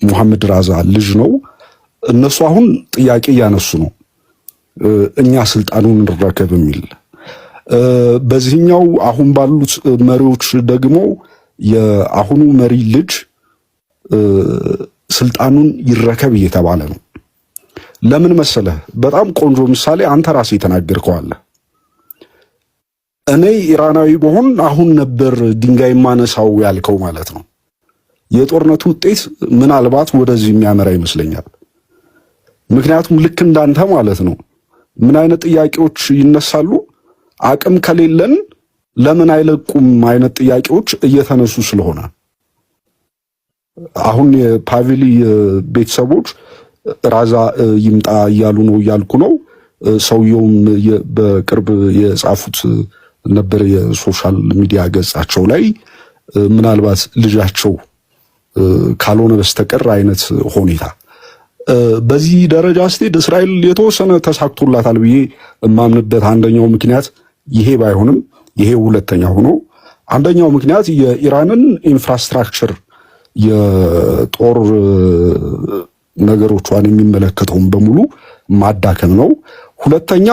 ሙሐመድ ራዛ ልጅ ነው። እነሱ አሁን ጥያቄ እያነሱ ነው፣ እኛ ስልጣኑን እንረከብ የሚል። በዚህኛው አሁን ባሉት መሪዎች ደግሞ የአሁኑ መሪ ልጅ ስልጣኑን ይረከብ እየተባለ ነው። ለምን መሰለህ? በጣም ቆንጆ ምሳሌ አንተ ራስህ የተናገርከው አለ። እኔ ኢራናዊ በሆን አሁን ነበር ድንጋይ ማነሳው ያልከው ማለት ነው። የጦርነቱ ውጤት ምናልባት ወደዚህ የሚያመራ ይመስለኛል። ምክንያቱም ልክ እንዳንተ ማለት ነው ምን አይነት ጥያቄዎች ይነሳሉ? አቅም ከሌለን ለምን አይለቁም አይነት ጥያቄዎች እየተነሱ ስለሆነ አሁን የፓቪሊ ቤተሰቦች ራዛ ይምጣ እያሉ ነው እያልኩ ነው። ሰውየውም በቅርብ የጻፉት ነበር የሶሻል ሚዲያ ገጻቸው ላይ ምናልባት ልጃቸው ካልሆነ በስተቀር አይነት ሁኔታ በዚህ ደረጃ ስትሄድ እስራኤል የተወሰነ ተሳክቶላታል ብዬ የማምንበት አንደኛው ምክንያት ይሄ ባይሆንም ይሄ ሁለተኛ ሆኖ አንደኛው ምክንያት የኢራንን ኢንፍራስትራክቸር የጦር ነገሮቿን የሚመለከተውን በሙሉ ማዳከም ነው። ሁለተኛ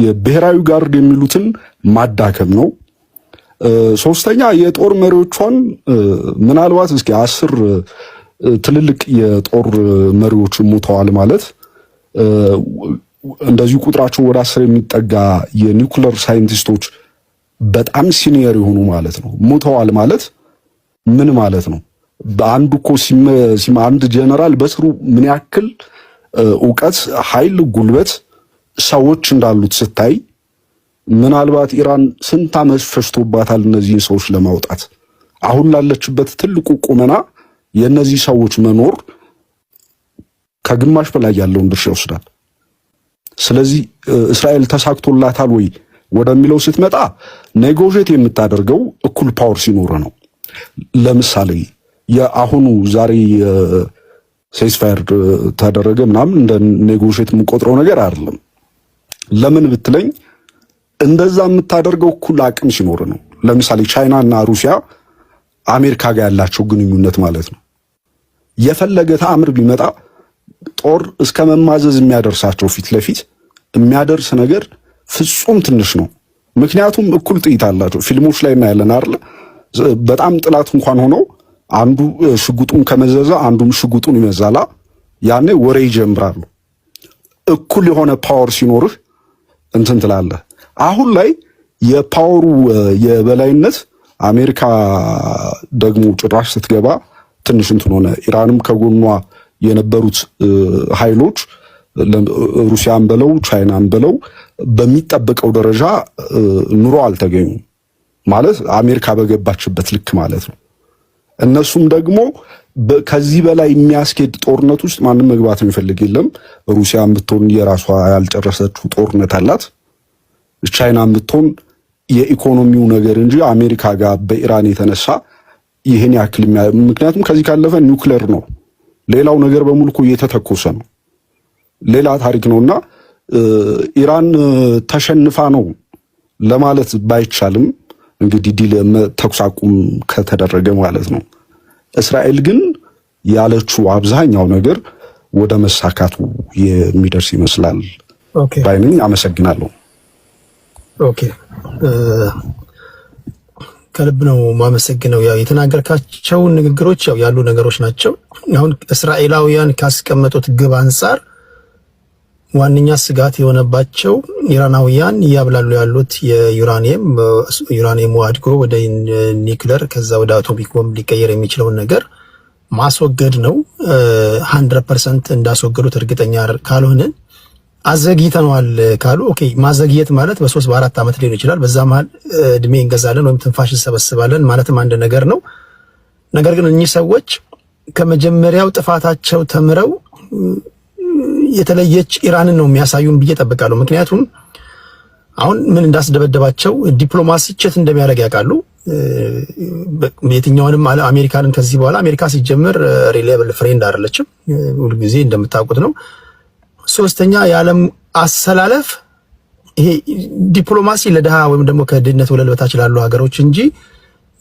የብሔራዊ ጋርድ የሚሉትን ማዳከም ነው። ሶስተኛ የጦር መሪዎቿን ምናልባት እስኪ 10 ትልልቅ የጦር መሪዎች ሞተዋል ማለት እንደዚህ ቁጥራቸው ወደ 10 የሚጠጋ የኒውክሌር ሳይንቲስቶች በጣም ሲኒየር የሆኑ ማለት ነው ሞተዋል ማለት ምን ማለት ነው? በአንዱ እኮ አንድ ጀነራል በስሩ ምን ያክል ዕውቀት፣ ኃይል፣ ጉልበት ሰዎች እንዳሉት ስታይ ምናልባት ኢራን ስንት ዓመት ፈጅቶባታል እነዚህን ሰዎች ለማውጣት። አሁን ላለችበት ትልቁ ቁመና የእነዚህ ሰዎች መኖር ከግማሽ በላይ ያለውን ድርሻ ይወስዳል። ስለዚህ እስራኤል ተሳክቶላታል ወይ ወደሚለው ስትመጣ ኔጎሼት የምታደርገው እኩል ፓወር ሲኖር ነው። ለምሳሌ የአሁኑ ዛሬ ሴስፋየር ተደረገ ምናምን እንደ ኔጎሼት የምቆጥረው ነገር አይደለም። ለምን ብትለኝ እንደዛ የምታደርገው እኩል አቅም ሲኖር ነው። ለምሳሌ ቻይና እና ሩሲያ አሜሪካ ጋር ያላቸው ግንኙነት ማለት ነው። የፈለገ ተአምር ቢመጣ ጦር እስከ መማዘዝ የሚያደርሳቸው ፊት ለፊት የሚያደርስ ነገር ፍጹም ትንሽ ነው። ምክንያቱም እኩል ጥይት አላቸው። ፊልሞች ላይ እናያለን አይደል? በጣም ጥላት እንኳን ሆነው አንዱ ሽጉጡን ከመዘዘ አንዱም ሽጉጡን ይመዛላ። ያኔ ወሬ ይጀምራሉ። እኩል የሆነ ፓወር ሲኖርህ እንትን ትላለህ። አሁን ላይ የፓወሩ የበላይነት አሜሪካ ደግሞ ጭራሽ ስትገባ ትንሽ እንትን ሆነ። ኢራንም ከጎኗ የነበሩት ኃይሎች ሩሲያን በለው ቻይናን በለው በሚጠበቀው ደረጃ ኑሮ አልተገኙም ማለት አሜሪካ በገባችበት ልክ ማለት ነው። እነሱም ደግሞ ከዚህ በላይ የሚያስኬድ ጦርነት ውስጥ ማንም መግባት የሚፈልግ የለም። ሩሲያን ብትሆን የራሷ ያልጨረሰችው ጦርነት አላት። ቻይናን ብትሆን የኢኮኖሚው ነገር እንጂ አሜሪካ ጋር በኢራን የተነሳ ይሄን ያክል ምክንያቱም ከዚህ ካለፈ ኒውክሌር ነው። ሌላው ነገር በሙሉ እኮ እየተተኮሰ ነው። ሌላ ታሪክ ነውና ኢራን ተሸንፋ ነው ለማለት ባይቻልም እንግዲህ ዲል ተኩስ አቁም ከተደረገ ማለት ነው። እስራኤል ግን ያለችው አብዛኛው ነገር ወደ መሳካቱ የሚደርስ ይመስላል። ኦኬ ባይነኝ። አመሰግናለሁ። ኦኬ ከልብ ነው ማመሰግነው። ያው የተናገርካቸው ንግግሮች ያው ያሉ ነገሮች ናቸው። አሁን እስራኤላውያን ካስቀመጡት ግብ አንፃር ዋነኛ ስጋት የሆነባቸው ኢራናውያን እያብላሉ ያሉት የዩራኒየም አድጎ ወደ ኒውክሌር ከዛ ወደ አቶሚክ ቦምብ ሊቀየር የሚችለውን ነገር ማስወገድ ነው። 100% እንዳስወገዱት እርግጠኛ ካልሆንን አዘግይተናል ካሉ ኦኬ፣ ማዘግየት ማለት በ3 በ4 ዓመት ሊሆን ይችላል። በዛ መሃል እድሜ እንገዛለን ወይም ትንፋሽ እንሰበስባለን ማለትም አንድ ነገር ነው። ነገር ግን እኚህ ሰዎች ከመጀመሪያው ጥፋታቸው ተምረው የተለየች ኢራንን ነው የሚያሳዩን ብዬ ጠብቃለሁ። ምክንያቱም አሁን ምን እንዳስደበደባቸው ዲፕሎማሲ ቸት እንደሚያደርግ ያውቃሉ። የትኛውንም አሜሪካንን ከዚህ በኋላ አሜሪካ ሲጀምር ሪሌብል ፍሬንድ አይደለችም፣ ሁልጊዜ እንደምታውቁት ነው። ሶስተኛ የዓለም አሰላለፍ ይሄ ዲፕሎማሲ ለድሃ ወይም ደግሞ ከድህነት ወለል በታች ላሉ ሀገሮች እንጂ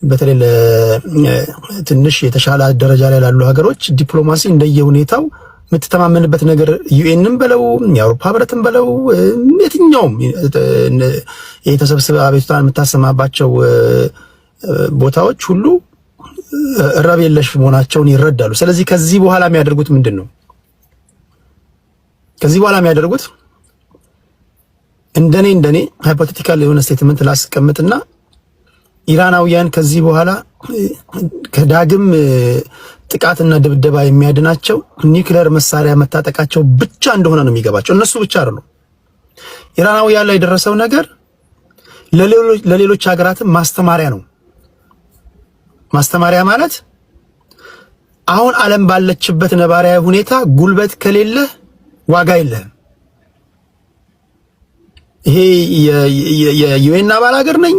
በተለይ ለትንሽ የተሻለ ደረጃ ላይ ላሉ ሀገሮች ዲፕሎማሲ እንደየሁኔታው የምትተማመንበት ነገር ዩኤንም በለው የአውሮፓ ህብረትን በለው የትኛውም የተሰብስበ አቤቱታን የምታሰማባቸው ቦታዎች ሁሉ ረብ የለሽ መሆናቸውን ይረዳሉ። ስለዚህ ከዚህ በኋላ የሚያደርጉት ምንድን ነው? ከዚህ በኋላ የሚያደርጉት እንደኔ ሃይፖቴቲካል የሆነ ስቴትመንት ላስቀምጥና ኢራናውያን ከዚህ በኋላ ከዳግም ጥቃትና ድብደባ የሚያድናቸው ኒውክሌር መሳሪያ መታጠቃቸው ብቻ እንደሆነ ነው የሚገባቸው። እነሱ ብቻ አይደሉም። ኢራናውያን ላይ የደረሰው ነገር ለሌሎች ሀገራትም ማስተማሪያ ነው። ማስተማሪያ ማለት አሁን ዓለም ባለችበት ነባራዊ ሁኔታ ጉልበት ከሌለ ዋጋ የለህም። ይሄ የዩኤን አባል ሀገር ነኝ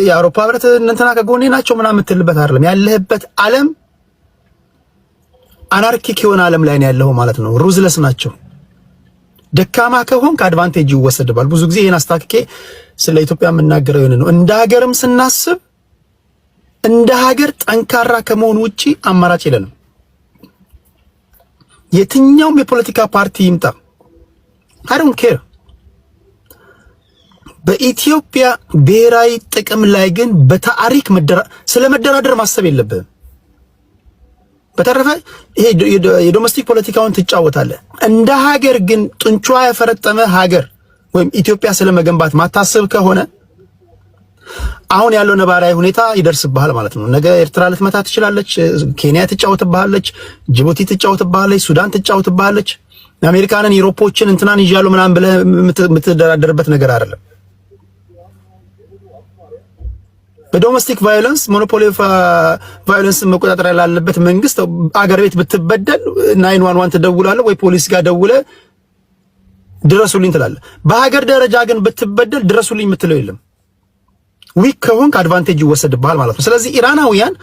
የአውሮፓ ህብረት እንትና ከጎኔ ናቸው ምናምን የምትልበት አይደለም። ያለህበት ዓለም አናርኪክ የሆነ ዓለም ላይ ነው ያለው ማለት ነው። ሩዝለስ ናቸው። ደካማ ከሆንክ አድቫንቴጅ ይወሰድባል። ብዙ ጊዜ ይሄን አስታክኬ ስለ ኢትዮጵያ የምናገረው የሆነ ነው። እንደ ሀገርም ስናስብ እንደ ሀገር ጠንካራ ከመሆን ውጪ አማራጭ የለንም። የትኛውም የፖለቲካ ፓርቲ ይምጣ I don't care። በኢትዮጵያ ብሔራዊ ጥቅም ላይ ግን በታሪክ ስለመደራደር ማሰብ የለብንም። በተረፈ ይሄ የዶሜስቲክ ፖለቲካውን ትጫወታለህ። እንደ ሀገር ግን ጥንቿ የፈረጠመ ሀገር ወይም ኢትዮጵያ ስለመገንባት ማታሰብ ከሆነ አሁን ያለው ነባራዊ ሁኔታ ይደርስብሃል ማለት ነው። ነገ ኤርትራ ልትመታ ትችላለች፣ ኬንያ ትጫወትብሃለች፣ ጅቡቲ ትጫወትብሃለች፣ ሱዳን ትጫወትብሃለች። አሜሪካንን ዩሮፖችን እንትናን ይያሉ ምናምን ብለህ የምትደራደርበት ነገር አይደለም። በዶሜስቲክ ቫዮለንስ ሞኖፖሊ ኦፍ ቫዮለንስ መቆጣጠር ያለበት መንግስት አገር ቤት ብትበደል 911 ትደውላለህ ወይ ፖሊስ ጋር ደውለህ ድረሱልኝ ትላለህ። በሀገር ደረጃ ግን ብትበደል ድረሱልኝ የምትለው የለም። ዊክ ከሆንክ አድቫንቴጅ ይወሰድብሃል ማለት ነው። ስለዚህ ኢራናውያን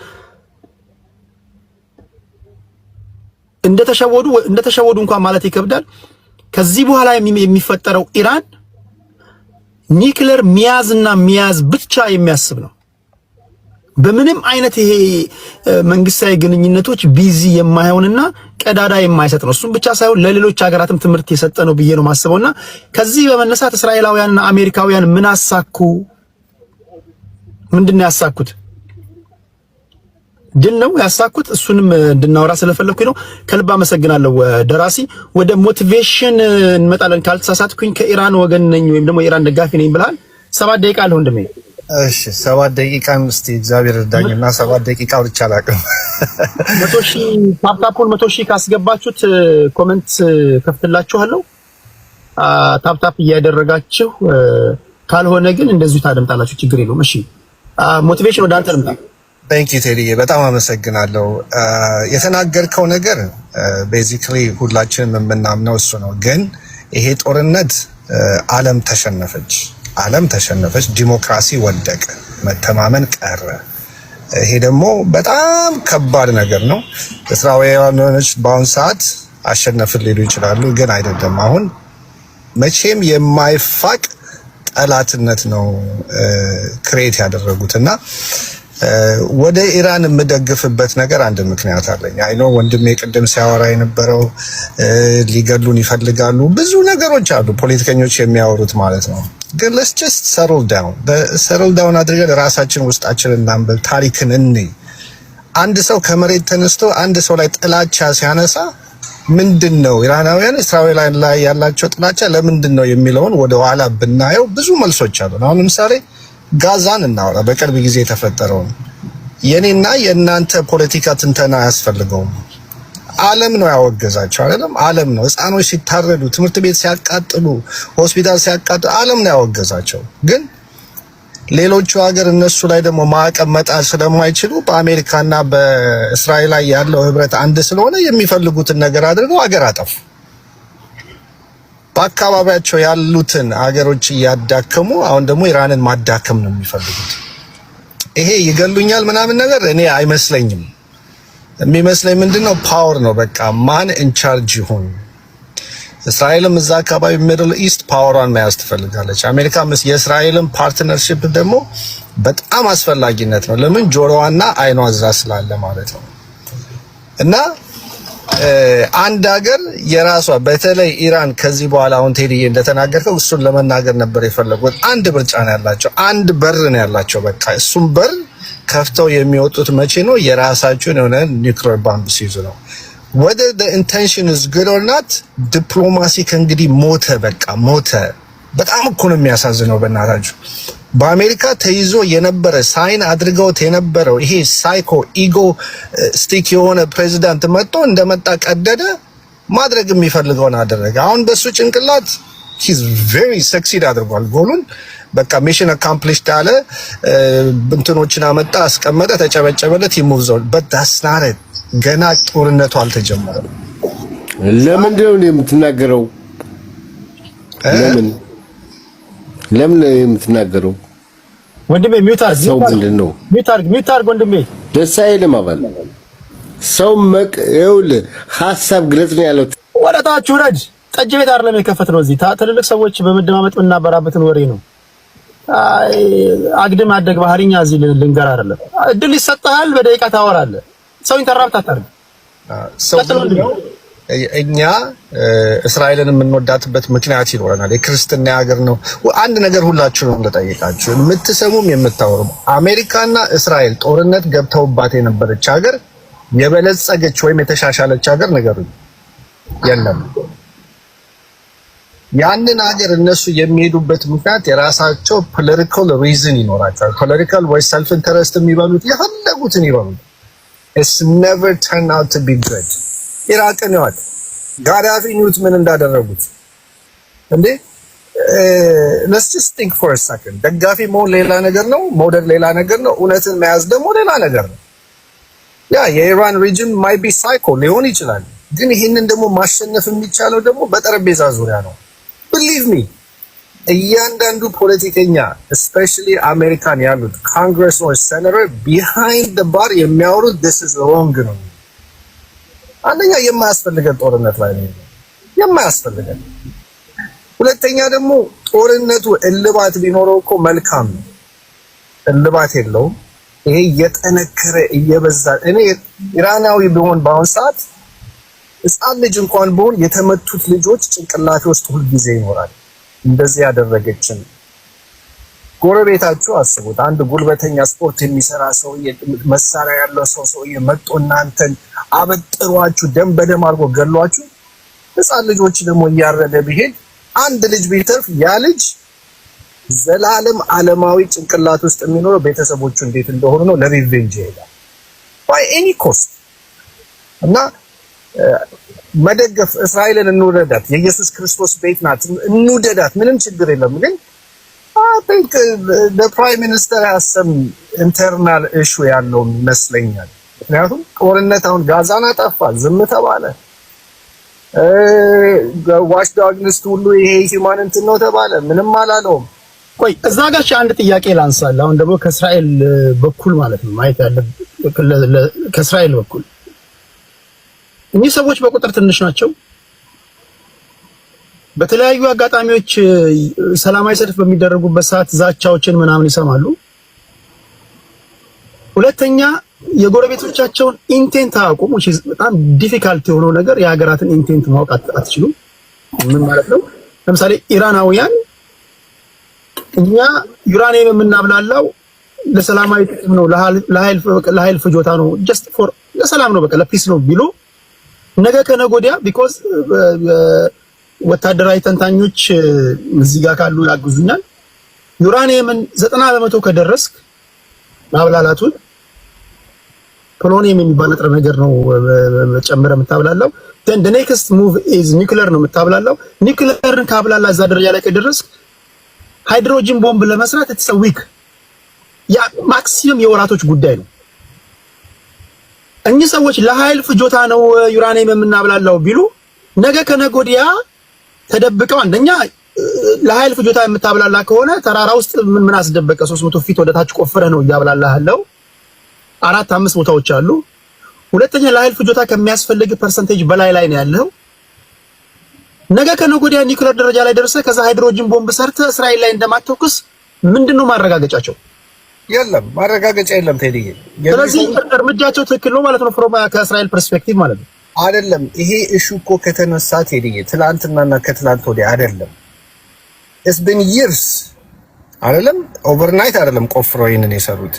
እንደተሸወዱ እንኳን ማለት ይከብዳል። ከዚህ በኋላ የሚፈጠረው ኢራን ኒውክሌር ሚያዝ ብቻ የሚያስብ ነው። በምንም አይነት ይሄ መንግስታዊ ግንኙነቶች ቢዚ የማይሆንና ቀዳዳ የማይሰጥ ነው። እሱም ብቻ ሳይሆን ለሌሎች ሀገራትም ትምህርት የሰጠ ነው ብዬ ነው ማስበውና ከዚህ በመነሳት እስራኤላውያንና አሜሪካውያን ምን አሳኩ? ምንድነው ያሳኩት? ድል ነው ያሳኩት። እሱንም እንድናወራ ስለፈለኩኝ ነው። ከልብ አመሰግናለሁ ደራሲ። ወደ ሞቲቬሽን እንመጣለን ካልተሳሳትኩኝ። ከኢራን ወገን ነኝ ወይም ደግሞ የኢራን ደጋፊ ነኝ ብለሃል። 7 ደቂቃ አለ ወንድሜ። እሺ 7 ደቂቃ እስቲ እግዚአብሔር እርዳኝና 7 ደቂቃ ብቻ አላውቅም። 100,000 ታፕታፑን 100,000 ካስገባችሁት ኮሜንት ከፍትላችኋለሁ። ታፕታፕ እያደረጋችሁ ካልሆነ ግን እንደዚሁ ታደምጣላችሁ። ችግር የለውም። እሺ ሞቲቬሽን ወደ አንተ ልምጣ። ታንክ ዩ ቴዲ በጣም አመሰግናለሁ። የተናገርከው ነገር ቤዚክሊ ሁላችንም የምናምነው እሱ ነው። ግን ይሄ ጦርነት ዓለም ተሸነፈች፣ ዲሞክራሲ ወደቀ፣ መተማመን ቀረ። ይሄ ደግሞ በጣም ከባድ ነገር ነው። እስራኤላውያኖች በአሁን ሰዓት አሸነፍን ሊሉ ይችላሉ፣ ግን አይደለም። አሁን መቼም የማይፋቅ ጠላትነት ነው ክሬት ያደረጉትና ወደ ኢራን የምደግፍበት ነገር አንድ ምክንያት አለኝ። አይ ኖ ወንድሜ ቅድም ሲያወራ የነበረው ሊገሉን ይፈልጋሉ፣ ብዙ ነገሮች አሉ ፖለቲከኞች የሚያወሩት ማለት ነው። ግን let's just settle down አድርገን ራሳችን ውስጣችንን እናንብብ፣ ታሪክን እንይ። አንድ ሰው ከመሬት ተነስቶ አንድ ሰው ላይ ጥላቻ ሲያነሳ ምንድነው ኢራናውያን እስራኤላውያን ላይ ያላቸው ጥላቻ ለምንድን ነው የሚለውን ወደ ኋላ ብናየው ብዙ መልሶች አሉ። አሁን ለምሳሌ ጋዛን እናወራ፣ በቅርብ ጊዜ የተፈጠረው የኔና የእናንተ ፖለቲካ ትንተና አያስፈልገውም። ዓለም ነው ያወገዛቸው አይደለም? ዓለም ነው ህፃኖች ሲታረዱ፣ ትምህርት ቤት ሲያቃጥሉ፣ ሆስፒታል ሲያቃጥሉ ዓለም ነው ያወገዛቸው። ግን ሌሎቹ ሀገር እነሱ ላይ ደግሞ ማዕቀብ መጣል ስለማይችሉ በአሜሪካና በእስራኤል ላይ ያለው ህብረት አንድ ስለሆነ የሚፈልጉትን ነገር አድርገው ሀገር አጠፉ። በአካባቢያቸው ያሉትን ሀገሮች እያዳከሙ አሁን ደግሞ ኢራንን ማዳከም ነው የሚፈልጉት። ይሄ ይገሉኛል ምናምን ነገር እኔ አይመስለኝም። የሚመስለኝ ምንድነው ፓወር ነው። በቃ ማን ኢንቻርጅ ይሁን። እስራኤልም እዛ አካባቢ ሚድል ኢስት ፓወሯን መያዝ ትፈልጋለች። አሜሪካም የእስራኤልን ፓርትነርሺፕ ደግሞ በጣም አስፈላጊነት ነው። ለምን ጆሮዋና አይኗ እዛ ስላለ ማለት ነው። እና አንድ ሀገር የራሷ በተለይ ኢራን ከዚህ በኋላ አሁን ቴዲ እንደተናገርከው እሱን ለመናገር ነበር የፈለጉት። አንድ ምርጫ ነው ያላቸው፣ አንድ በር ነው ያላቸው። በቃ እሱም በር ከፍተው የሚወጡት መቼ ነው? የራሳቸውን የሆነ ኒውክሌር ባምብ ሲይዙ ነው። whether the intention is good or not ዲፕሎማሲ ከእንግዲህ ሞተ፣ በቃ ሞተ። በጣም እኮ ነው የሚያሳዝነው። በእናታችሁ በአሜሪካ ተይዞ የነበረ ሳይን አድርገውት የነበረው ይሄ ሳይኮ ኢጎ ስቲክ የሆነ ፕሬዚዳንት መጥቶ እንደመጣ ቀደደ፣ ማድረግ የሚፈልገውን አደረገ። አሁን በሱ ጭንቅላት he's very succeed አድርጓል። ጎሉን በቃ ሚሽን አካምፕሊሽድ አለ። እንትኖችን አመጣ፣ አስቀመጠ፣ ተጨበጨበለት፣ ይሙቭ ዞን but that's not it። ገና ጦርነቱ አልተጀመረም። ለምንድን ነው የምትናገረው? ለምን የምትናገረው? ወንድሜ ሚውት አድርግ። ሰው ምንድን ነው ሚውት አድርግ ወንድሜ። ደስ አይልም አባል ሰው ይኸውልህ ሀሳብ ግለጽ ነው ያለው። ወረታችሁ ረድ ጠጅ ቤት አይደለም የከፈትነው። እዚህ ትልልቅ ሰዎች በመደማመጥ የምናበራበትን ወሬ ነው። አግድም አደግ ባህሪኛ እዚህ ልንገር አይደለም። እድል ይሰጥሃል፣ በደቂቃ ታወራለህ። ሰው ኢንተራፕት አታርግ። እኛ እስራኤልን የምንወዳትበት ምክንያት ይኖረናል። የክርስትና ሀገር ነው። አንድ ነገር ሁላችሁንም ልጠይቃችሁ፣ የምትሰሙም የምታወሩም፣ አሜሪካና እስራኤል ጦርነት ገብተውባት የነበረች ሀገር የበለጸገች ወይም የተሻሻለች ሀገር ነገሩኝ የለም። ያንን ሀገር እነሱ የሚሄዱበት ምክንያት የራሳቸው ፖለቲካል ሪዝን ይኖራቸዋል። ፖለቲካል ወይ ሰልፍ ኢንተረስት የሚበሉት የፈለጉትን ይበሉት። it's never turn out to be good። ኢራቅን ይዋል ጋዳፊ ኒውት ምን እንዳደረጉት እንዴ! let's just think for a second። ደጋፊ መሆን ሌላ ነገር ነው፣ መውደድ ሌላ ነገር ነው፣ እውነትን መያዝ ደግሞ ሌላ ነገር ነው። ያ የኢራን ሪጅን might be psycho ሊሆን ይችላል፣ ግን ይሄንን ደግሞ ማሸነፍ የሚቻለው ደግሞ በጠረጴዛ ዙሪያ ነው። believe me እያንዳንዱ ፖለቲከኛ especially አሜሪካን ያሉት ኮንግረስ or senator behind the bar የሚያወሩት this is wrong ነው። አንደኛ የማያስፈልገን ጦርነት ላይ ነው የማያስፈልገን። ሁለተኛ ደግሞ ጦርነቱ እልባት ቢኖረው እኮ መልካም ነው። እልባት የለውም። ይሄ እየጠነከረ እየበዛ እኔ ኢራናዊ ቢሆን በአሁን ሰዓት ሕፃን ልጅ እንኳን ቢሆን የተመቱት ልጆች ጭንቅላቴ ውስጥ ሁሉ ጊዜ ይኖራል። እንደዚህ ያደረገችን ጎረቤታችሁ አስቡት። አንድ ጉልበተኛ ስፖርት የሚሰራ ሰው መሳሪያ ያለው ሰው መጥቶ እናንተን አበጥሯችሁ ደም በደም አድርጎ ገሏችሁ። ሕፃን ልጆች ደግሞ እያረደ ቢሄድ አንድ ልጅ ቢተርፍ ያ ልጅ ዘላለም ዓለማዊ ጭንቅላት ውስጥ የሚኖረው ቤተሰቦቹ እንዴት እንደሆኑ ነው። ለሪቬንጅ ይሄዳል by any cost። እና መደገፍ እስራኤልን እንውደዳት፣ የኢየሱስ ክርስቶስ ቤት ናት፣ እንውደዳት፣ ምንም ችግር የለም። ግን I think the prime minister has some internal issue ያለው ይመስለኛል። ምክንያቱም ጦርነት አሁን ጋዛን አጠፋ፣ ዝም ተባለ። ዋሽዶግ ንስት ሁሉ ይሄ ሂማን እንትን ነው ተባለ፣ ምንም አላለውም። ቆይ እዛ ጋር አንድ ጥያቄ ላንሳል። አሁን ደግሞ ከእስራኤል በኩል ማለት ነው ማየት ያለብን ከእስራኤል በኩል እኚህ ሰዎች በቁጥር ትንሽ ናቸው። በተለያዩ አጋጣሚዎች ሰላማዊ ሰልፍ በሚደረጉበት ሰዓት ዛቻዎችን ምናምን ይሰማሉ። ሁለተኛ የጎረቤቶቻቸውን ኢንቴንት አያውቁም። በጣም ዲፊካልት የሆነው ነገር የሀገራትን ኢንቴንት ማወቅ አትችሉም። ምን ማለት ነው? ለምሳሌ ኢራናውያን እኛ ዩራኒየም የምናብላላው ለሰላማዊ ጥቅም ነው፣ ለኃይል ፍጆታ ነው፣ ጀስት ፎር ለሰላም ነው፣ በቃ ለፒስ ነው ቢሉ ነገ ከነገ ወዲያ ቢኮዝ ወታደራዊ ተንታኞች እዚህ ጋር ካሉ ያግዙኛል። ዩራኒየምን 90% ከደረስክ ማብላላቱን ፖሎኒየም የሚባል ንጥረ ነገር ነው ጨምረ የምታብላላው። then the next move is nuclear ነው የምታብላላው። ኒውክሌርን ካብላላ እዛ ደረጃ ላይ ከደረስክ ሃይድሮጅን ቦምብ ለመስራት it's a week ያ ማክሲመም የወራቶች ጉዳይ ነው። እኚህ ሰዎች ለኃይል ፍጆታ ነው ዩራኒየም የምናብላላው ቢሉ ነገ ከነገ ወዲያ ተደብቀው አንደኛ ለኃይል ፍጆታ የምታብላላ ከሆነ ተራራ ውስጥ ምን አስደበቀ? 300 ፊት ወደ ታች ቆፍረህ ነው እያብላላህለው። 4-5 ቦታዎች አሉ። ሁለተኛ ለኃይል ፍጆታ ከሚያስፈልግ ፐርሰንቴጅ በላይ ላይ ነው ያለው። ነገ ከነገ ወዲያ ኒውክሌር ደረጃ ላይ ደርሰህ ከዛ ሃይድሮጅን ቦምብ ሰርተህ እስራኤል ላይ እንደማትተኩስ ምንድነው ማረጋገጫቸው? የለም፣ ማረጋገጫ የለም ቴዲዬ። ስለዚህ እርምጃቸው ትክክል ነው ማለት ነው ፍሮም ከእስራኤል ፐርስፔክቲቭ ማለት ነው። አይደለም። ይሄ ኢሹ እኮ ከተነሳ ቴዲዬ ትላንትናና ከትላንት ወዲያ አይደለም። it's been years አይደለም፣ ኦቨርናይት አይደለም ቆፍረው ይሄንን የሰሩት።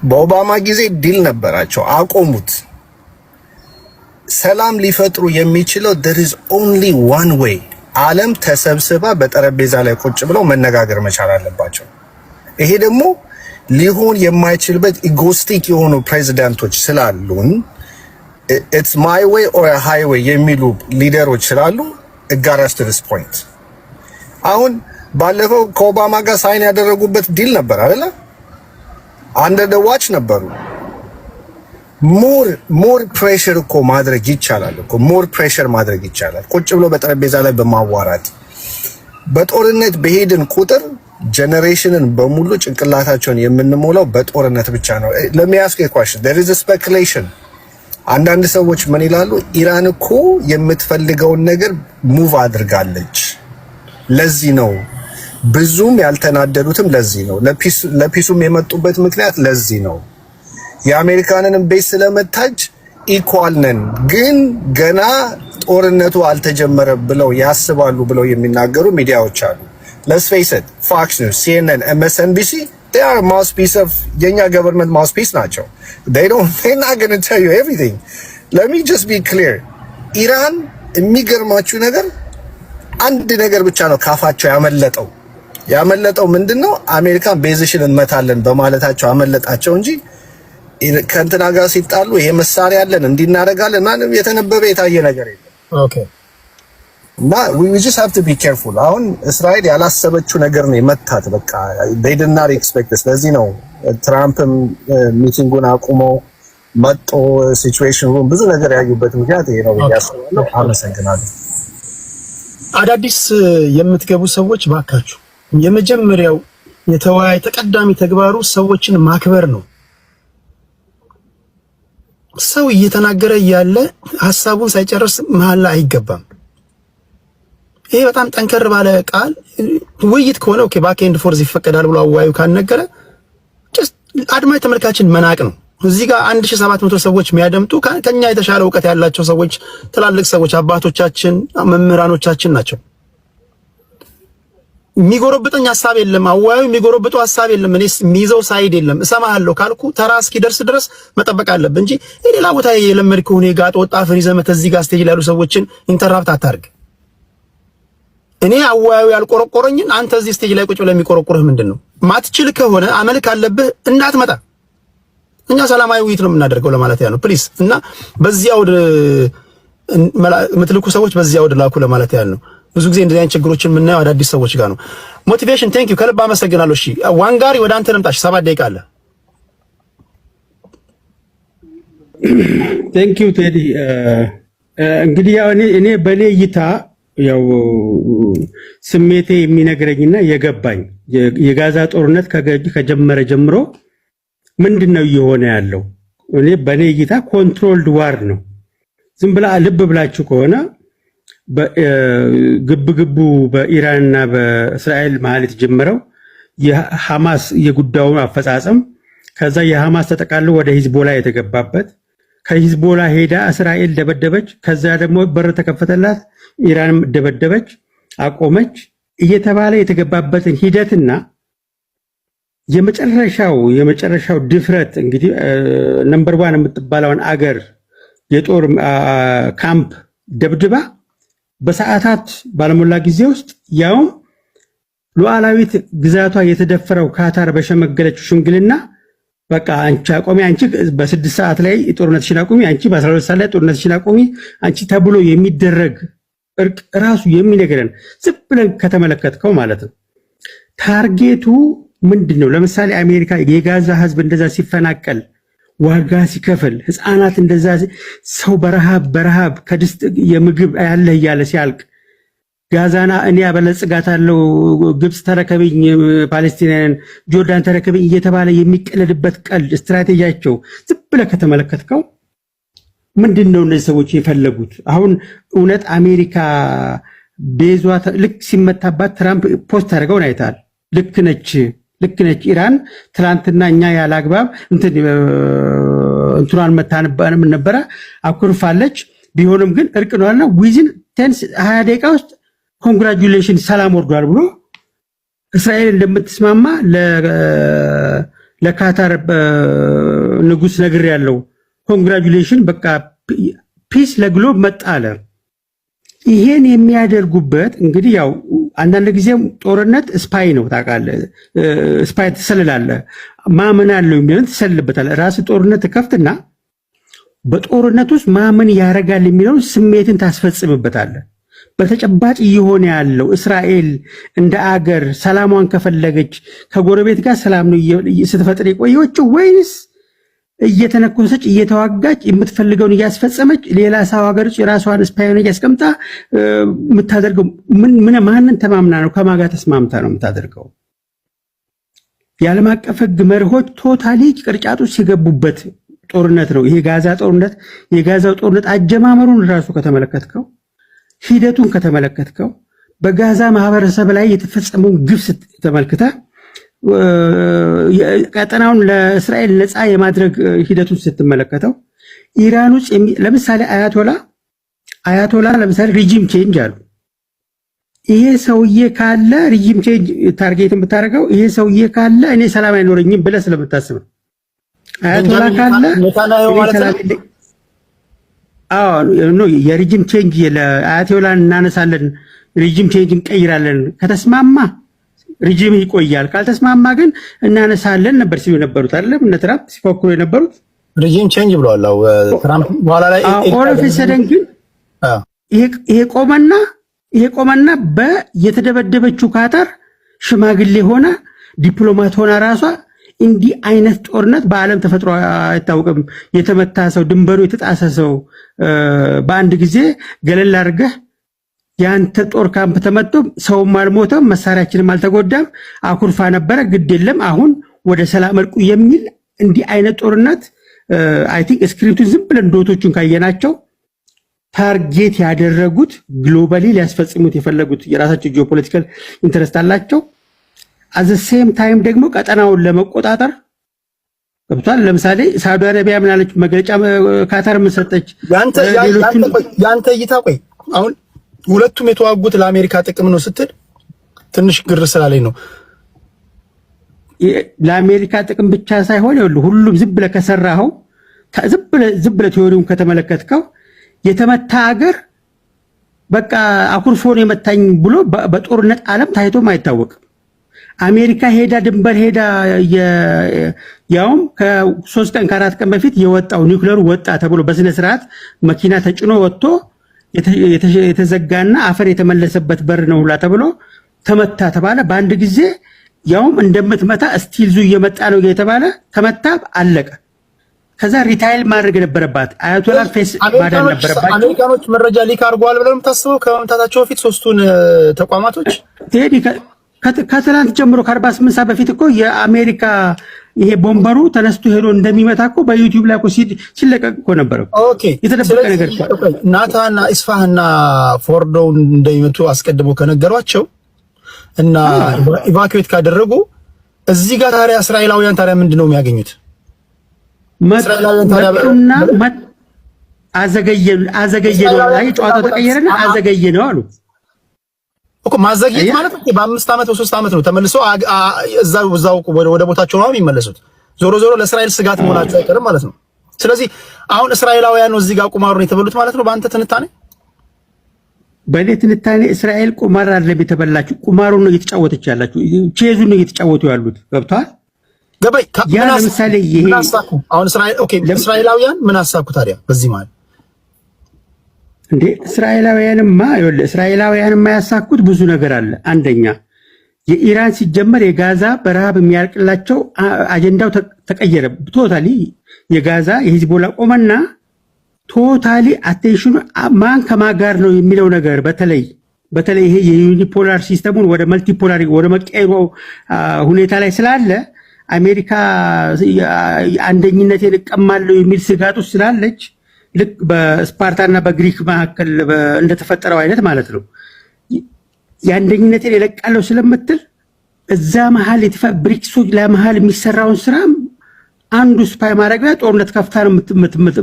በኦባማ ጊዜ ዲል ነበራቸው፣ አቆሙት። ሰላም ሊፈጥሩ የሚችለው there is only one way ዓለም ተሰብስባ በጠረጴዛ ላይ ቁጭ ብለው መነጋገር መቻል አለባቸው። ይሄ ደግሞ ሊሆን የማይችልበት ኢጎስቲክ የሆኑ ፕሬዚዳንቶች ስላሉን it's my way or a highway የሚሉ ሊደሮች ስላሉ እጋራስ to this point አሁን ባለፈው ከኦባማ ጋር ሳይን ያደረጉበት ዲል ነበር አይደለ? አንደር ደ ዋች ነበሩ። ሞር ፕሬሸር እኮ ማድረግ ይቻላል እኮ ሞር ፕሬሸር ማድረግ ይቻላል። ቁጭ ብሎ በጠረጴዛ ላይ በማዋራት በጦርነት በሄድን ቁጥር ጀነሬሽንን በሙሉ ጭንቅላታቸውን የምንሞላው በጦርነት ብቻ ነው። ለሚያስከ question there is a speculation አንዳንድ ሰዎች ምን ይላሉ? ኢራን እኮ የምትፈልገውን ነገር ሙቭ አድርጋለች። ለዚህ ነው ብዙም ያልተናደዱትም ለዚህ ነው። ለፒሱም የመጡበት ምክንያት ለዚህ ነው። የአሜሪካንንም ቤት ስለመታች ኢኳል ነን ግን ገና ጦርነቱ አልተጀመረም ብለው ያስባሉ ብለው የሚናገሩ ሚዲያዎች አሉ። let's face it Fox News CNN MSNBC they are a mouthpiece of የኛ government mouthpiece ናቸው። they're not going to tell you everything. let me just be clear ኢራን የሚገርማችሁ ነገር አንድ ነገር ብቻ ነው ካፋቸው ያመለጠው ምንድነው? አሜሪካን ቤዝሽን እንመታለን በማለታቸው አመለጣቸው እንጂ ከእንትና ጋር ሲጣሉ ይሄ መሳሪያ አለን እንዲናረጋለን ማንም የተነበበ የታየ ነገር የለም። ኦኬ እና we just have to be careful አሁን እስራኤል ያላሰበችው ነገር ነው የመታት በቃ they did not expect this ለዚህ ነው ትራምፕም ሚቲንጉን አቁመው መጦ ሲቹዌሽኑን ብዙ ነገር ያዩበት ምክንያት ይሄ ነው ያስባለው። አመሰግናለሁ። አዳዲስ የምትገቡ ሰዎች ባካችሁ የመጀመሪያው የተወያይ ተቀዳሚ ተግባሩ ሰዎችን ማክበር ነው። ሰው እየተናገረ ያለ ሐሳቡን ሳይጨርስ መሃል ላይ አይገባም። ይሄ በጣም ጠንከር ባለ ቃል ውይይት ከሆነ ኦኬ ባክ ኤንድ ፎርዝ ይፈቀዳል ብሎ አዋዩ ካነገረ ጀስት አድማጭ ተመልካችን መናቅ ነው። እዚህ ጋር 1700 ሰዎች የሚያደምጡ ከኛ የተሻለ ዕውቀት ያላቸው ሰዎች ትላልቅ ሰዎች አባቶቻችን መምህራኖቻችን ናቸው። የሚጎረብጠኝ ሐሳብ የለም። አዋዩ የሚጎረብጠው ሐሳብ የለም። እኔ የሚይዘው ሳይድ የለም። እሰማሃለሁ ካልኩ ተራ እስኪደርስ ድረስ መጠበቅ አለብህ እንጂ ሌላ ቦታ የለመድከው እኔ ጋር ወጣ ፍሪ ዘመተ እዚህ ጋር ስቴጅ ላይ ያሉ ሰዎችን ኢንተራፕት አታርግ። እኔ አዋዩ ያልቆረቆረኝን አንተ እዚህ ስቴጅ ላይ ቁጭ ብለህ የሚቆረቆርህ ምንድነው? ማትችል ከሆነ አመል ካለብህ እንዳትመጣ። እኛ ሰላማዊ ውይይት ነው የምናደርገው ለማለት ያ ነው ፕሊስ። እና በዚያው የምትልኩ ሰዎች በዚያው ላኩ ለማለት ያ ነው። ብዙ ጊዜ እንደዚህ አይነት ችግሮችን የምናየው አዳዲስ ሰዎች ጋር ነው። ሞቲቬሽን ቴንክ ዩ ከልብ አመሰግናለሁ። እሺ ዋንጋሪ ወደ አንተ ልምጣሽ 7 ደቂቃ አለ። ቴንክ ዩ ቴዲ። እንግዲህ ያው እኔ በኔ እይታ ያው ስሜቴ የሚነግረኝና የገባኝ የጋዛ ጦርነት ከጀመረ ጀምሮ ምንድነው እየሆነ ያለው? እኔ በኔ እይታ ኮንትሮልድ ዋር ነው። ዝም ብላ ልብ ብላችሁ ከሆነ ግብግቡ በኢራንና በእስራኤል መሃል የተጀመረው የሐማስ የጉዳዩን አፈጻጸም ከዛ የሐማስ ተጠቃሎ ወደ ሂዝቦላ የተገባበት ከሂዝቦላ ሄዳ እስራኤል ደበደበች። ከዛ ደግሞ በር ተከፈተላት፣ ኢራንም ደበደበች፣ አቆመች እየተባለ የተገባበትን ሂደትና የመጨረሻው ድፍረት እንግዲህ ነምበር 1 የምትባለውን አገር የጦር ካምፕ ደብድባ በሰዓታት ባለሞላ ጊዜ ውስጥ ያውም ሉዓላዊት ግዛቷ የተደፈረው ካታር በሸመገለችው ሽምግልና በቃ አንቺ አቆሚ፣ አንቺ በ6 ሰዓት ላይ ጦርነትሽን አቆሚ፣ አንቺ በ12 ሰዓት ላይ ጦርነትሽን አቆሚ፣ አንቺ ተብሎ የሚደረግ እርቅ ራሱ የሚነገረን ዝም ብለን ከተመለከትከው ማለት ነው ታርጌቱ ምንድነው? ለምሳሌ አሜሪካ የጋዛ ህዝብ እንደዛ ሲፈናቀል ዋጋ ሲከፍል ህፃናት እንደዛ ሰው በረሃብ ከድስት የምግብ ያለ እያለ ሲያልቅ ጋዛና እኔ አበለጽጋታለሁ ግብጽ ተረከበኝ ፓለስቲናን ጆርዳን ተረከበኝ እየተባለ የሚቀለድበት ቀልድ ስትራቴጂያቸው ዝም ብለህ ከተመለከትከው ምንድነው እነዚህ ሰዎች የፈለጉት? አሁን እውነት አሜሪካ ቤዟ ልክ ሲመታባት ትራምፕ ፖስት አድርገውን አይታል። ልክ ነች ኢራን ትላንትና እኛ ያላግባብ እንትኗን መታንባንም ነበረ አኩርፋለች። ቢሆንም ግን እርቅ ነውና ዊዝን 20 ደቂቃ ውስጥ ኮንግራቹሌሽን ሰላም ወርዷል ብሎ እስራኤል እንደምትስማማ ለካታር ንጉስ ነግር ያለው ኮንግራቹሌሽን በቃ ፒስ ለግሎብ መጣ አለ። ይሄን የሚያደርጉበት እንግዲህ ያው አንዳንድ ጊዜም ጦርነት ስፓይ ነው ታውቃለህ። ስፓይ ትሰልላለህ፣ ማመን አለው የሚለው ትሰልልበታለህ። ራስ ጦርነት ከፍትና በጦርነት ውስጥ ማመን ያረጋል የሚለው ስሜትን ታስፈጽምበታለህ። በተጨባጭ እየሆነ ያለው እስራኤል እንደ አገር ሰላሟን ከፈለገች ከጎረቤት ጋር ሰላም ነው ስትፈጥር የቆየችው ወይስ እየተነኮሰች እየተዋጋች የምትፈልገውን እያስፈጸመች ሌላ ሰው ሀገር የራሷን ስፓይን እያስቀምጣ የምታደርገው ማንን ተማምና ነው? ከማጋ ተስማምታ ነው የምታደርገው? የዓለም አቀፍ ሕግ መርሆች ቶታሊ ቅርጫቶች ሲገቡበት ጦርነት ነው ይሄ ጋዛ ጦርነት። የጋዛው ጦርነት አጀማመሩን ራሱ ከተመለከትከው፣ ሂደቱን ከተመለከትከው፣ በጋዛ ማህበረሰብ ላይ የተፈጸመውን ግፍ ተመልክተ ቀጠናውን ለእስራኤል ነፃ የማድረግ ሂደቱን ስትመለከተው ኢራን ውስጥ ለምሳሌ አያቶላ ለምሳሌ ሪጂም ቼንጅ አሉ። ይሄ ሰውዬ ካለ ሪጂም ቼንጅ ታርጌት የምታደርገው ይሄ ሰውዬ ካለ እኔ ሰላም አይኖረኝም ብለህ ስለምታስብ ነው። አያቶላ ካለ የሪጂም ቼንጅ ለአያቶላን እናነሳለን፣ ሪጂም ቼንጅ እንቀይራለን ከተስማማ ሪጂም ይቆያል፣ ካልተስማማ ግን እናነሳለን ነበር ሲሉ የነበሩት አይደለም እነ ትራምፕ ሲፎክሩ የነበሩት ሪጂም ቼንጅ ብለዋል። ትራምፕ በኋላ ላይ ኦሮፊሰደን ግን ይሄ ቆመና የተደበደበችው ካታር ሽማግሌ ሆና ዲፕሎማት ሆና ራሷ እንዲህ አይነት ጦርነት በዓለም ተፈጥሮ አይታወቅም። የተመታ ሰው ድንበሩ የተጣሰ ሰው በአንድ ጊዜ ገለል አድርገህ ያንተ ጦር ካምፕ ተመቶ ሰውም አልሞተም መሳሪያችንም አልተጎዳም አኩርፋ ነበረ ግድ የለም አሁን ወደ ሰላም እርቁ የሚል እንዲህ አይነት ጦርነት አይ ቲንክ ስክሪፕቱን ዝም ብለን ዶቶቹን ካየናቸው ታርጌት ያደረጉት ግሎባሊ ሊያስፈጽሙት የፈለጉት የራሳቸው ጂኦፖለቲካል ኢንተረስት አላቸው። አዘ ሴም ታይም ደግሞ ቀጠናውን ለመቆጣጠር ገብቷል። ለምሳሌ ሳውዲ አረቢያ ምን አለች? መግለጫ ካታር ምን ሰጠች? ያንተ እይታ ቆይ አሁን ሁለቱም የተዋጉት ለአሜሪካ ጥቅም ነው ስትል ትንሽ ግር ስላለኝ ነው። ለአሜሪካ ጥቅም ብቻ ሳይሆን ሁሉም ዝም ብለህ ከሰራኸው ዝም ብለህ ቲዮሪውን ከተመለከትከው የተመታ ሀገር በቃ አኩርፎን የመታኝ ብሎ በጦርነት ዓለም ታይቶም አይታወቅም። አሜሪካ ሄዳ ድንበር ሄዳ ያውም ከ3 ቀን ከ4 ቀን በፊት የወጣው ኒውክሌሩ ወጣ ተብሎ በስነ ስርዓት መኪና ተጭኖ ወጥቶ የተዘጋና አፈር የተመለሰበት በር ነው ሁላ ተብሎ ተመታ ተባለ። በአንድ ጊዜ ያውም እንደምትመታ ስቲልዙ እየመጣ ነው የተባለ ተመታ፣ አለቀ። ከዛ ሪታይል ማድረግ ነበረባት። አያቶላ ፌስ ማዳን ነበረባት። አሜሪካኖች መረጃ ሊክ አድርገዋል ብለው የምታስበው ከመምታታቸው በፊት ሶስቱን ተቋማቶች ከትላንት ጀምሮ ከ48 ሰዓት በፊት እኮ የአሜሪካ ይሄ ቦምበሩ ተነስቶ ሄዶ እንደሚመታ እኮ በዩቲዩብ ላይ እኮ ሲለቀቅ እኮ ነበር። ኦኬ የተደበቀ ነገር ናታና ኢስፋሃንና ፎርዶውን እንደሚመቱ አስቀድሞ ከነገሯቸው እና ኢቫኩዌት ካደረጉ እዚህ ጋር ታዲያ እስራኤላውያን ታዲያ ምንድነው የሚያገኙት? መጡና አዘገየ ነው ላይ ጨዋታው ተቀየረና አዘገየ ነው አሉ እኮ። ማዘግየት ማለት እኮ በ5 ዓመት በ3 ዓመት ነው ተመልሶ እዛው ወደ ቦታቸው ነው የሚመለሱት። ዞሮ ዞሮ ለእስራኤል ስጋት መሆናቸው አይቀርም ማለት ነው። ስለዚህ አሁን እስራኤላውያን ነው እዚህ ጋር ቁማሩን የተበሉት ማለት ነው በአንተ ትንታኔ። በእኔ ትንታኔ እስራኤል ቁማር አይደለም የተበላችሁ፣ ቁማሩን ነው እየተጫወተች ያላችሁ፣ ቼዙን ነው እየተጫወቱ ያሉት። ገብቷል? ገባይ ያ ለምሳሌ ይሄ አሁን እስራኤል ኦኬ፣ እስራኤላውያን ምን አሳኩ ታዲያ በዚህ ማለት እንዴ? እስራኤላውያንማ ያሳኩት ብዙ ነገር አለ። አንደኛ የኢራን ሲጀመር የጋዛ በረሃብ የሚያልቅላቸው አጀንዳው ተቀየረ ቶታሊ። የጋዛ የሂዝቦላ ቆመና ቶታሊ አቴንሽኑ ማን ከማጋር ነው የሚለው ነገር በተለይ ይሄ የዩኒፖላር ሲስተሙን ወደ መልቲፖላር ወደ መቀየሩ ሁኔታ ላይ ስላለ አሜሪካ አንደኝነቴን እቀማለሁ የሚል ስጋት ውስጥ ስላለች ልክ በስፓርታና በግሪክ መካከል እንደተፈጠረው አይነት ማለት ነው። የአንደኝነቴን እለቃለሁ ስለምትል እዛ መሀል ብሪክሶች ለመሀል የሚሰራውን ስራ አንዱ ስፓይ ማድረግ ላይ ጦርነት ከፍታ ነው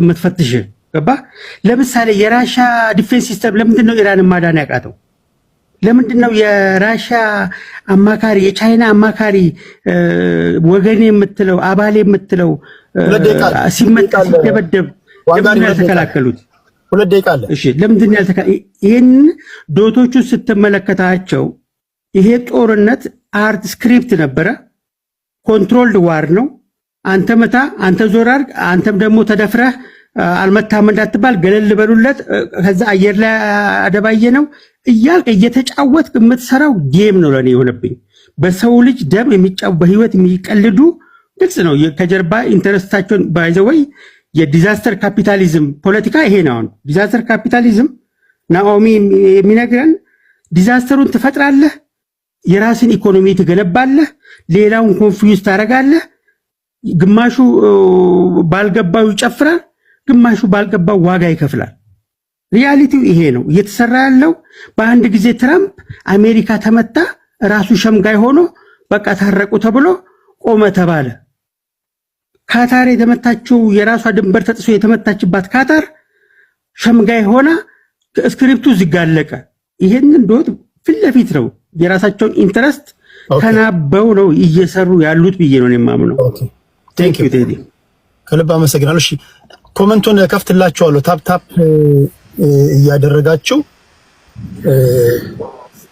የምትፈትሽ። ገባ? ለምሳሌ የራሻ ዲፌንስ ሲስተም ለምንድነው ኢራን ማዳን ያቃተው? ለምንድነው የራሻ አማካሪ የቻይና አማካሪ ወገኔ የምትለው አባሌ የምትለው ሲመታ ሲደበደብ ለምን ያልተከላከሉት? 2 ደቂቃ አለ። እሺ ለምንድን ያልተካ ይሄን ዶቶቹ ስትመለከታቸው ይሄ ጦርነት አርት ስክሪፕት ነበረ። ኮንትሮልድ ዋር ነው። አንተ መታ፣ አንተ ዞር አድርግ፣ አንተም ደግሞ ተደፍረህ አልመታም እንዳትባል ገለል በሉለት፣ ከዛ አየር ላይ አደባየ ነው እያልክ እየተጫወትክ የምትሰራው ጌም ነው ለኔ የሆነብኝ። በሰው ልጅ ደም የሚጫወቱ በህይወት የሚቀልዱ ግልጽ ነው ከጀርባ ኢንተረስታቸውን ባይዘወይ የዲዛስተር ካፒታሊዝም ፖለቲካ ይሄ ነው። ዲዛስተር ካፒታሊዝም ናኦሚ የሚነግረን ዲዛስተሩን ትፈጥራለህ፣ የራስን ኢኮኖሚ ትገነባለህ፣ ሌላውን ኮንፊውዝ ታደርጋለህ። ግማሹ ባልገባው ይጨፍራል፣ ግማሹ ባልገባው ዋጋ ይከፍላል። ሪያሊቲው ይሄ ነው እየተሰራ ያለው። በአንድ ጊዜ ትራምፕ አሜሪካ ተመታ፣ ራሱ ሸምጋይ ሆኖ በቃ ታረቁ ተብሎ ቆመ ተባለ። ካታር የተመታችው የራሷ ድንበር ተጥሶ የተመታችባት ካታር ሸምጋይ ሆና ስክሪፕቱ ዝጋለቀ። ይሄንን ዶት ፊት ለፊት ነው የራሳቸውን ኢንተረስት ተናበው ነው እየሰሩ ያሉት ብዬ ነው የማምነው። ቴንክ ዩ ቴዲ፣ ከልብ አመሰግናለሁ። እሺ ኮሜንቱን ከፍትላችኋለሁ። ታፕ ታፕ እያደረጋችሁ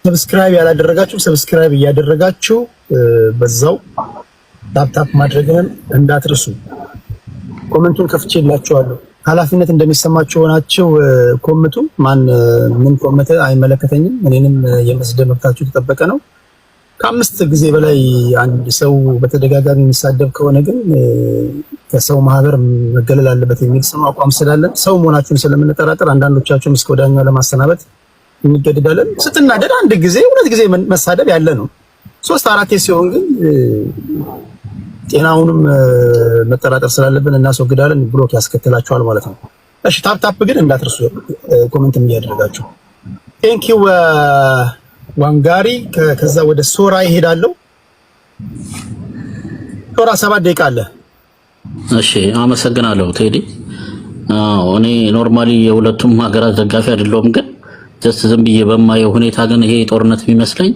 ሰብስክራይብ ያላደረጋችሁ ሰብስክራይብ እያደረጋችሁ በዛው ታፕ ታፕ ማድረግን እንዳትርሱ። ኮሜንቱን ከፍቼላችኋለሁ። ኃላፊነት እንደሚሰማችሁ ሆናችሁ ኮሜንቱ ማን ምን ኮሜንት አይመለከተኝም። እኔንም የመስደብ መብታችሁ ተጠበቀ ነው። ከ5 ጊዜ በላይ አንድ ሰው በተደጋጋሚ የሚሳደብ ከሆነ ግን ከሰው ማህበር መገለል አለበት የሚል ስም አቋም ስላለን ሰው መሆናችሁን ስለምንጠራጠር አንዳንዶቻችሁም እስከ ወዲያኛው ለማሰናበት እንገደዳለን። ስትናደድ 1 ጊዜ 2 ጊዜ መሳደብ ያለ ነው። 3 4 ሲሆን ግን ጤናውንም መጠራጠር ስላለብን እናስወግዳለን። ብሎክ ያስከትላችኋል ማለት ነው። እሺ ታፕ ታፕ ግን እንዳትርሱ ኮሜንት እያደረጋችሁ። ቴንክ ዩ ዋንጋሪ። ከዛ ወደ ሶራ ይሄዳለሁ። ሶራ 7 ደቂቃ አለ። እሺ አመሰግናለሁ ቴዲ። እኔ ኖርማሊ የሁለቱም ሀገራት ደጋፊ አይደለሁም፣ ግን ጀስት ዝም ብዬ በማየው ሁኔታ ግን ይሄ ጦርነት የሚመስለኝ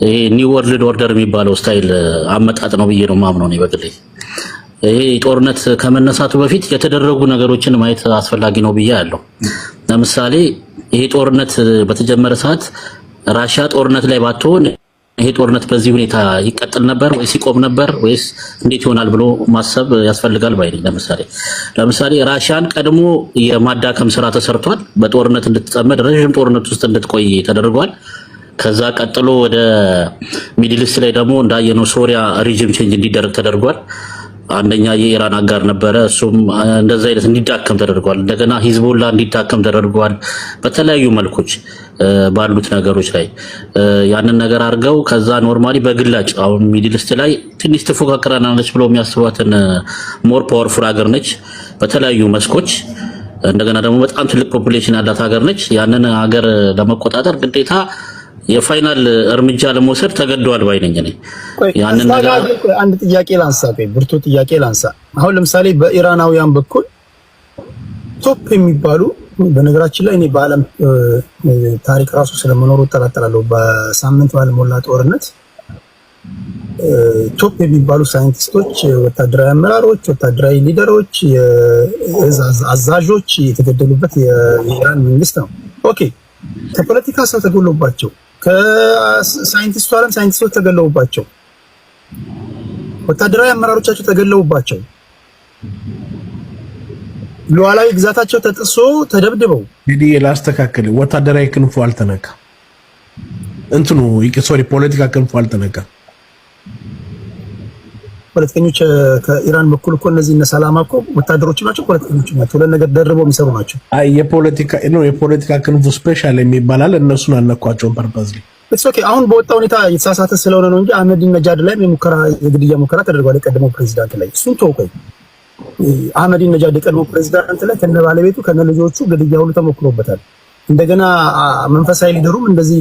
ይሄ ኒው ወርልድ ኦርደር የሚባለው ስታይል አመጣጥ ነው ብዬ ነው ማምነው ነው በግሌ። ይሄ ጦርነት ከመነሳቱ በፊት የተደረጉ ነገሮችን ማየት አስፈላጊ ነው ብዬ አለው። ለምሳሌ ይሄ ጦርነት በተጀመረ ሰዓት ራሽያ ጦርነት ላይ ባትሆን ይሄ ጦርነት በዚህ ሁኔታ ይቀጥል ነበር ወይስ ይቆም ነበር ወይስ እንዴት ይሆናል ብሎ ማሰብ ያስፈልጋል ባይ ነኝ። ለምሳሌ ራሽያን ቀድሞ የማዳከም ስራ ተሰርቷል። በጦርነት እንድትጠመድ ረጅም ጦርነት ውስጥ እንድትቆይ ተደርጓል። ከዛ ቀጥሎ ወደ ሚድል ኢስት ላይ ደግሞ እንዳየነው ሶሪያ ሪጅም ቼንጅ እንዲደረግ ተደርጓል። አንደኛ የኢራን አጋር ነበረ፣ እሱም እንደዛ አይነት እንዲዳከም ተደርጓል። እንደገና ሂዝቦላ እንዲዳከም ተደርጓል። በተለያዩ መልኮች ባሉት ነገሮች ላይ ያንን ነገር አድርገው ከዛ ኖርማሊ በግላጭ አሁን ሚድል ኢስት ላይ ትንሽ ትፎካከራናለች ብሎ የሚያስቧትን ሞር ፓወርፉል ሀገር ነች በተለያዩ መስኮች። እንደገና ደግሞ በጣም ትልቅ ፖፑሌሽን ያላት ሀገር ነች። ያንን ሀገር ለመቆጣጠር ግዴታ የፋይናል እርምጃ ለመውሰድ ተገደዋል ባይ ነኝ እኔ። ያንን ነገር አንድ ጥያቄ ላንሳ፣ ብርቱ ጥያቄ ላንሳ። አሁን ለምሳሌ በኢራናውያን በኩል ቶፕ የሚባሉ በነገራችን ላይ እኔ በዓለም ታሪክ ራሱ ስለመኖሩ እጠራጠራለሁ። በሳምንት ባልሞላ ጦርነት ቶፕ የሚባሉ ሳይንቲስቶች፣ ወታደራዊ አመራሮች፣ ወታደራዊ ሊደሮች፣ አዛዦች የተገደሉበት የኢራን መንግስት ነው። ኦኬ ከፖለቲካ ሰው ተገሎባቸው፣ ከሳይንቲስቱ ዓለም ሳይንቲስቶች ተገለውባቸው፣ ወታደራዊ አመራሮቻቸው ተገለውባቸው፣ ሉዓላዊ ግዛታቸው ተጥሶ ተደብድበው እንግዲህ ላስተካክል፣ ወታደራዊ ክንፉ አልተነካ ፖለቲካ ክንፉ አልተነካ። ፖለቲከኞች ከኢራን በኩል እኮ እነዚህ እነ ሰላማ እኮ ወታደሮች ናቸው፣ ፖለቲከኞች ናቸው። ለነገር ደርበው የሚሰሩ ናቸው። አይ የፖለቲካ ክንፉ ስፔሻል የሚባላል እነሱን አልነኳቸውም ፐርፐዝሊ። ኦኬ አሁን በወጣ ሁኔታ የተሳሳተ ስለሆነ ነው እንጂ አህመዲነጃድ ላይ የግድያ ሙከራ ተደርጓል። የቀደመው ፕሬዚዳንት ላይ እሱን ተወቀኝ። አህመዲነጃድ የቀደመው ፕሬዚዳንት ላይ ከነ ባለቤቱ ከነ ልጆቹ ግድያ ሁሉ ተሞክሮበታል። እንደገና መንፈሳዊ ሊደሩም እንደዚህ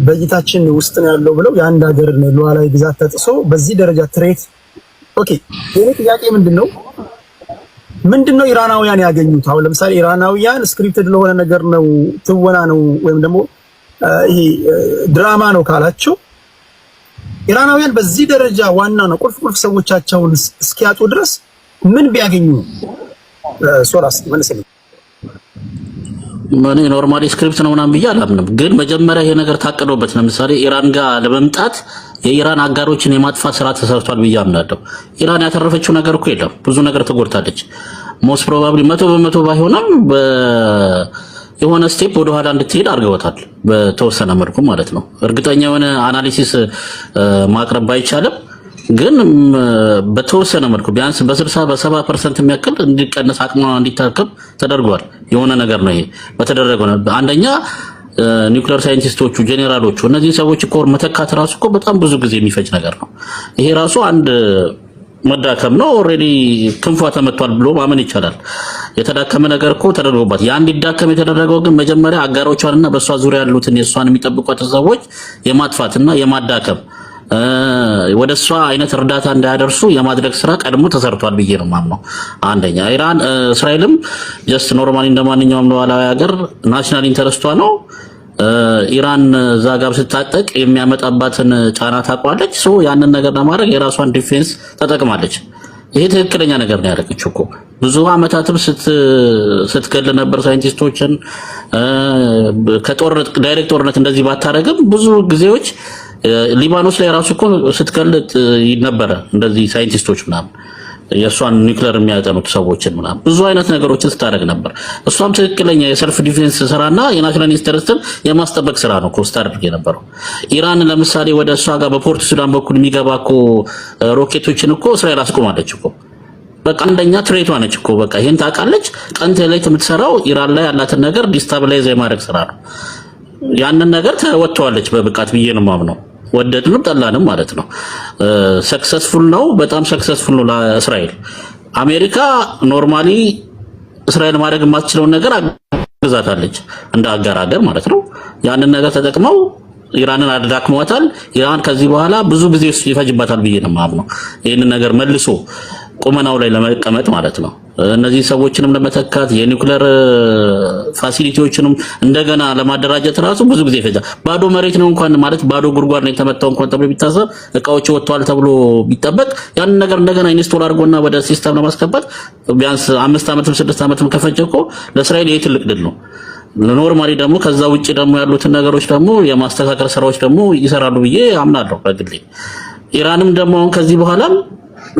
በእይታችን ውስጥ ነው ያለው ብለው የአንድ ሀገር ሉዓላዊ ግዛት ተጥሶ በዚህ ደረጃ ትሬት። ኦኬ የኔ ጥያቄ ምንድነው ኢራናውያን ያገኙት? አሁን ለምሳሌ ኢራናውያን ስክሪፕትድ ለሆነ ነገር ነው፣ ትወና ነው ወይም ደግሞ ይሄ ድራማ ነው ካላቸው ኢራናውያን በዚህ ደረጃ ዋና ነው ቁልፍ ሰዎቻቸውን እስኪያጡ ድረስ ምን ቢያገኙ? ሶራስ መልስልኝ። እኔ ኖርማሊ ስክሪፕት ነው ምናምን ብዬ አላምንም፣ ግን መጀመሪያ ይሄ ነገር ታቅዶበት ለምሳሌ ኢራን ጋር ለመምጣት የኢራን አጋሮችን የማጥፋት ስራ ተሰርቷል ብዬ አምናለሁ። ኢራን ያተረፈችው ነገር እኮ የለም፣ ብዙ ነገር ተጎድታለች። ሞስት ፕሮባብሊ 100% ባይሆንም የሆነ ስቴፕ ወደ ኋላ እንድትሄድ አድርገውታል፣ በተወሰነ መልኩ ማለት ነው። እርግጠኛ የሆነ አናሊሲስ ማቅረብ ባይቻልም ግን በተወሰነ መልኩ ቢያንስ በ60-70% የሚያክል እንዲቀነስ አቅሟ እንዲታከም ተደርጓል። የሆነ ነገር ነው ይሄ በተደረገው። አንደኛ ኒውክሌር ሳይንቲስቶቹ ጄኔራሎቹ እነዚህ ሰዎች እኮ መተካት ራሱ እኮ በጣም ብዙ ጊዜ የሚፈጅ ነገር ነው። ይሄ ራሱ አንድ መዳከም ነው። ኦልሬዲ ክንፏ ተመቷል ብሎ ማመን ይቻላል። የተዳከመ ነገር እኮ ተደርጎባት ያ እንዲዳከም የተደረገው ግን መጀመሪያ አጋሮቿንና በእሷ ዙሪያ ያሉትን የእሷን የሚጠብቋት ሰዎች የማጥፋትና የማዳከም ወደ እሷ አይነት እርዳታ እንዳያደርሱ የማድረግ ስራ ቀድሞ ተሰርቷል ብዬ ነው የማምነው። አንደኛ ኢራን እስራኤልም ጀስት ኖርማሊ እንደማንኛውም ሉዓላዊ ሀገር ናሽናል ኢንተረስቷ ነው። ኢራን እዛ ጋር ስታጠቅ የሚያመጣባትን ጫና ታውቃለች። ሶ ያንን ነገር ለማድረግ የራሷን ዲፌንስ ተጠቅማለች። ይሄ ትክክለኛ ነገር ነው ያደረገችው እኮ። ብዙ አመታትም ስትገል ነበር ሳይንቲስቶችን። ከጦርነት ዳይሬክት ጦርነት እንደዚህ ባታረግም ብዙ ጊዜዎች ሊባኖስ ላይ ራሱ እኮ ስትገለጥ ነበረ እንደዚህ ሳይንቲስቶች ምናምን የእሷን ኒውክሌር የሚያጠኑት ሰዎችን ምናምን ብዙ አይነት ነገሮችን ስታደርግ ነበር። እሷም ትክክለኛ የሰልፍ ዲፌንስ ስራና የናሽናል ኢንተረስትን የማስጠበቅ ስራ ነው እኮ ስታደርግ የነበረው። ኢራን ለምሳሌ ወደ እሷ ጋር በፖርት ሱዳን በኩል የሚገባ እኮ ሮኬቶችን እኮ እስራኤል አስቆማለች እኮ። በቃ አንደኛ ትሬቷ ነች እኮ። በቃ ይሄን ታውቃለች። ቀን ተሌት የምትሰራው ኢራን ላይ ያላትን ነገር ዲስታብላይዝ የማድረግ ስራ ነው። ያንን ነገር ተወጥተዋለች በብቃት ብዬ ነው የማምነው። ወደድንም ጠላንም ማለት ነው። ሰክሰስፉል ነው፣ በጣም ሰክሰስፉል ነው ለእስራኤል። አሜሪካ ኖርማሊ እስራኤል ማድረግ የማትችለውን ነገር አግዛታለች እንደ አጋር ሀገር ማለት ነው። ያንን ነገር ተጠቅመው ኢራንን አዳክመዋታል። ኢራን ከዚህ በኋላ ብዙ ጊዜ ይፈጅባታል ብዬ ነው የማምነው ይህንን ነገር መልሶ ቁመናው ላይ ለመቀመጥ ማለት ነው። እነዚህ ሰዎችንም ለመተካት የኒውክሌር ፋሲሊቲዎችንም እንደገና ለማደራጀት ራሱ ብዙ ጊዜ ይፈጃል። ባዶ መሬት ነው እንኳን ማለት ባዶ ጉድጓድ ነው የተመታው እንኳን ተብሎ ቢታሰብ እቃዎች ወጥተዋል ተብሎ ቢጠበቅ ያንን ነገር እንደገና ኢንስቶል አድርጎና ወደ ሲስተም ለማስገባት ቢያንስ 5 ዓመትም 6 ዓመትም ከፈጀ እኮ ለእስራኤል ይሄ ትልቅ ድል ነው። ኖርማሊ ደግሞ ከዛ ውጪ ደግሞ ያሉትን ነገሮች ደግሞ የማስተካከል ስራዎች ደግሞ ይሰራሉ ብዬ አምናለሁ በግሌ። ኢራንም ደግሞ አሁን ከዚህ በኋላም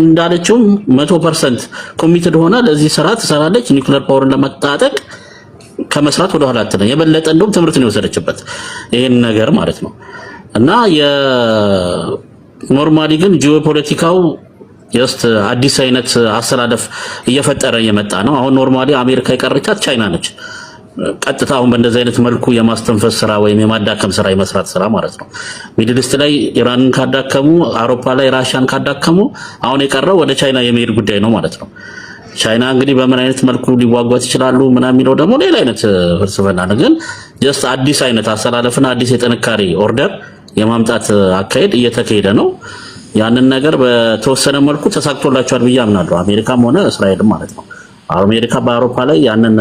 እንዳለችው 100% ኮሚትድ ሆና ለዚህ ስራ ትሰራለች። ኒውክሌር ፓወርን ለመታጠቅ ከመስራት ወደ ኋላ አትልም። የበለጠ እንደውም ትምህርት ነው የወሰደችበት ይሄን ነገር ማለት ነው። እና የኖርማሊ ግን ጂኦፖለቲካው ጀስት አዲስ አይነት አስተላለፍ እየፈጠረ የመጣ ነው። አሁን ኖርማሊ አሜሪካ የቀረቻት ቻይና ነች። ቀጥታ አሁን በእንደዚህ አይነት መልኩ የማስተንፈስ ስራ ወይም የማዳከም ስራ የመስራት ስራ ማለት ነው። ሚድል ኢስት ላይ ኢራንን ካዳከሙ፣ አውሮፓ ላይ ራሽያን ካዳከሙ አሁን የቀረው ወደ ቻይና የመሄድ ጉዳይ ነው ማለት ነው። ቻይና እንግዲህ በምን አይነት መልኩ ሊዋጓት ይችላሉ ምናምን የሚለው ደግሞ ሌላ አይነት ፍልስፍና ነው። ግን ጀስት አዲስ አይነት አሰላለፍና አዲስ የጥንካሬ ኦርደር የማምጣት አካሄድ እየተካሄደ ነው። ያንን ነገር በተወሰነ መልኩ ተሳክቶላቸዋል ብዬ አምናለሁ፣ አሜሪካም ሆነ እስራኤልም ማለት ነው። አሜሪካ በአውሮፓ ላይ ያንን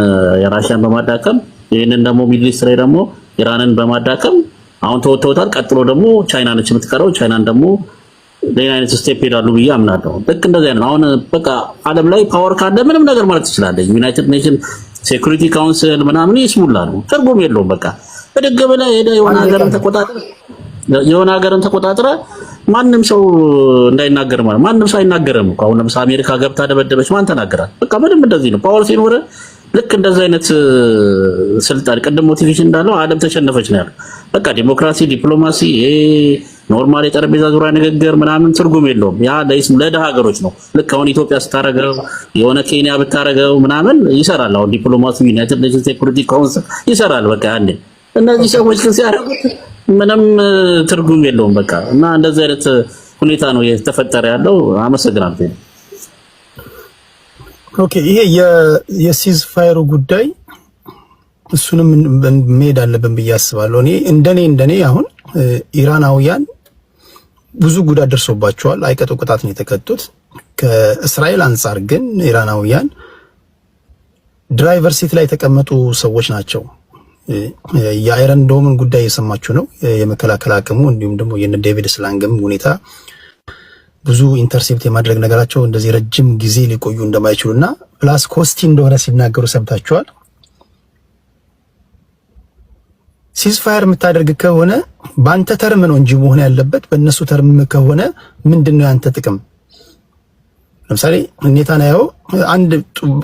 የራሽያን በማዳከም ይህንን ደግሞ ሚድል ኢስት ላይ ደግሞ ኢራንን በማዳከም አሁን ተወጥተውታል። ቀጥሎ ደግሞ ቻይና ነች የምትቀረው። ቻይናን ደግሞ ሌላ አይነት ስቴፕ ሄዳሉ ብዬ አምናለሁ። ልክ እንደዚያ ነው። አሁን በቃ ዓለም ላይ ፓወር ካለ ምንም ነገር ማለት ትችላለህ። ዩናይትድ ኔሽን ሴኩሪቲ ካውንስል ምናምን ይስሙላ ነው፣ ትርጉም የለውም። በቃ በደገ በላይ ሄደ የሆነ ሀገርን ተቆጣጥረ ማንም ሰው እንዳይናገር ማለት ማንም ሰው አይናገርም እኮ። አሁን ለምሳሌ አሜሪካ ገብታ ደበደበች፣ ማን ተናገራል? በቃ ምንም እንደዚህ ነው። ፓወር ሲኖር ልክ እንደዚህ አይነት ስልጣን ቅድም ሞቲቬሽን እንዳለው ዓለም ተሸነፈች ነው ያለው። በቃ ዲሞክራሲ፣ ዲፕሎማሲ፣ ኖርማል የጠረጴዛ ዙሪያ ንግግር ምናምን ትርጉም የለውም። ያ ለደሃ ሀገሮች ነው። ልክ አሁን ኢትዮጵያ ስታረገው የሆነ ኬንያ ብታረገው ምናምን ይሰራል። አሁን ዲፕሎማሲ ዩናይትድ ኔሽንስ ሴኩሪቲ ካውንስል ይሰራል። በቃ አንዴ እነዚህ ሰዎች ግን ሲያደርጉት ምንም ትርጉም የለውም። በቃ እና እንደዚህ አይነት ሁኔታ ነው የተፈጠረ ያለው። አመሰግናለሁ። ኦኬ፣ ይሄ የሲዝ ፋየሩ ጉዳይ እሱንም መሄድ አለብን ብዬ አስባለሁ። እኔ እንደኔ አሁን ኢራናውያን ብዙ ጉዳት ደርሶባቸዋል። አይቀጡ ቅጣት ነው የተቀጡት። ከእስራኤል አንጻር ግን ኢራናውያን ድራይቨር ሲት ላይ የተቀመጡ ሰዎች ናቸው። የአይረን ዶምን ጉዳይ የሰማችሁ ነው። የመከላከል አቅሙ እንዲሁም ደግሞ የነ ዴቪድ ስላንግም ሁኔታ ብዙ ኢንተርሴፕት የማድረግ ነገራቸው እንደዚህ ረጅም ጊዜ ሊቆዩ እንደማይችሉና ፕላስ ኮስቲ እንደሆነ ሲናገሩ ሰምታችኋል። ሲዝፋየር የምታደርግ ከሆነ በአንተ ተርም ነው እንጂ መሆን ያለበት በእነሱ ተርም ከሆነ ምንድነው ያንተ ጥቅም? ለምሳሌ ኔታንያሁ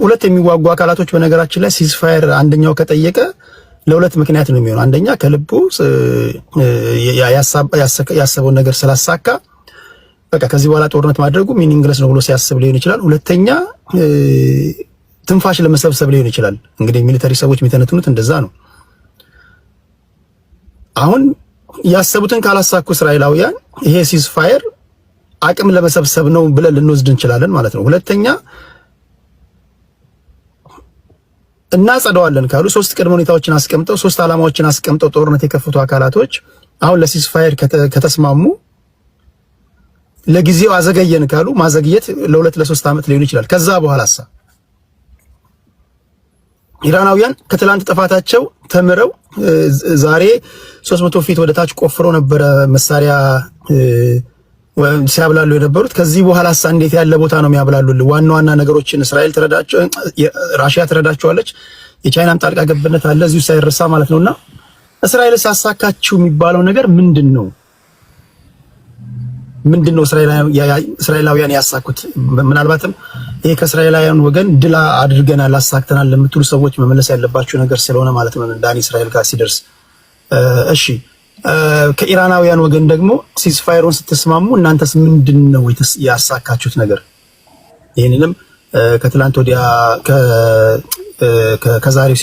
ሁለት የሚዋጉ አካላቶች በነገራችን ላይ ሲዝፋየር አንደኛው ከጠየቀ ለሁለት ምክንያት ነው የሚሆነው። አንደኛ ከልቡ ያሰበውን ነገር ስላሳካ በቃ ከዚህ በኋላ ጦርነት ማድረጉ ሚኒንግለስ ነው ብሎ ሲያስብ ሊሆን ይችላል። ሁለተኛ ትንፋሽ ለመሰብሰብ ሊሆን ይችላል። እንግዲህ ሚሊተሪ ሰዎች የሚተነትኑት እንደዛ ነው። አሁን ያሰቡትን ካላሳኩ እስራኤላውያን ይሄ ሲዝፋየር አቅም ለመሰብሰብ ነው ብለን ልንወስድ እንችላለን ማለት ነው። ሁለተኛ እናጸደዋለን ካሉ ሶስት ቅድመ ሁኔታዎችን አስቀምጠው ሶስት ዓላማዎችን አስቀምጠው ጦርነት የከፈቱ አካላቶች አሁን ለሲዝፋየር ከተስማሙ ለጊዜው አዘገየን ካሉ ማዘግየት ለሁለት ለሶስት ዓመት ሊሆን ይችላል። ከዛ በኋላሳ ኢራናውያን ከትላንት ጥፋታቸው ተምረው ዛሬ 300 ፊት ወደ ታች ቆፍረው ነበረ መሳሪያ ሲያብላሉ የነበሩት። ከዚህ በኋላሳ እንዴት ያለ ቦታ ነው የሚያብላሉልን? ዋና ዋና ነገሮችን እስራኤል ራሽያ ትረዳቸዋለች። የቻይናም ጣልቃ ገብነት አለ እዚሁ ሳይረሳ ማለት ነውና እስራኤል ሳሳካችሁ የሚባለው ነገር ምንድነው? እስራኤላውያን ያሳኩት? ምናልባትም ይሄ ከእስራኤላውያን ወገን ድል አድርገናል አሳክተናል ለምትሉ ሰዎች መመለስ ያለባችሁ ነገር ስለሆነ ማለት ነው። ዳኒ እስራኤል ጋር ሲደርስ እሺ፣ ከኢራናውያን ወገን ደግሞ ሲዝፋየሩን ስትስማሙ እናንተስ ምንድነው ያሳካችሁት ነገር? ይሄንንም ከትላንት ወዲያ ከዛሬው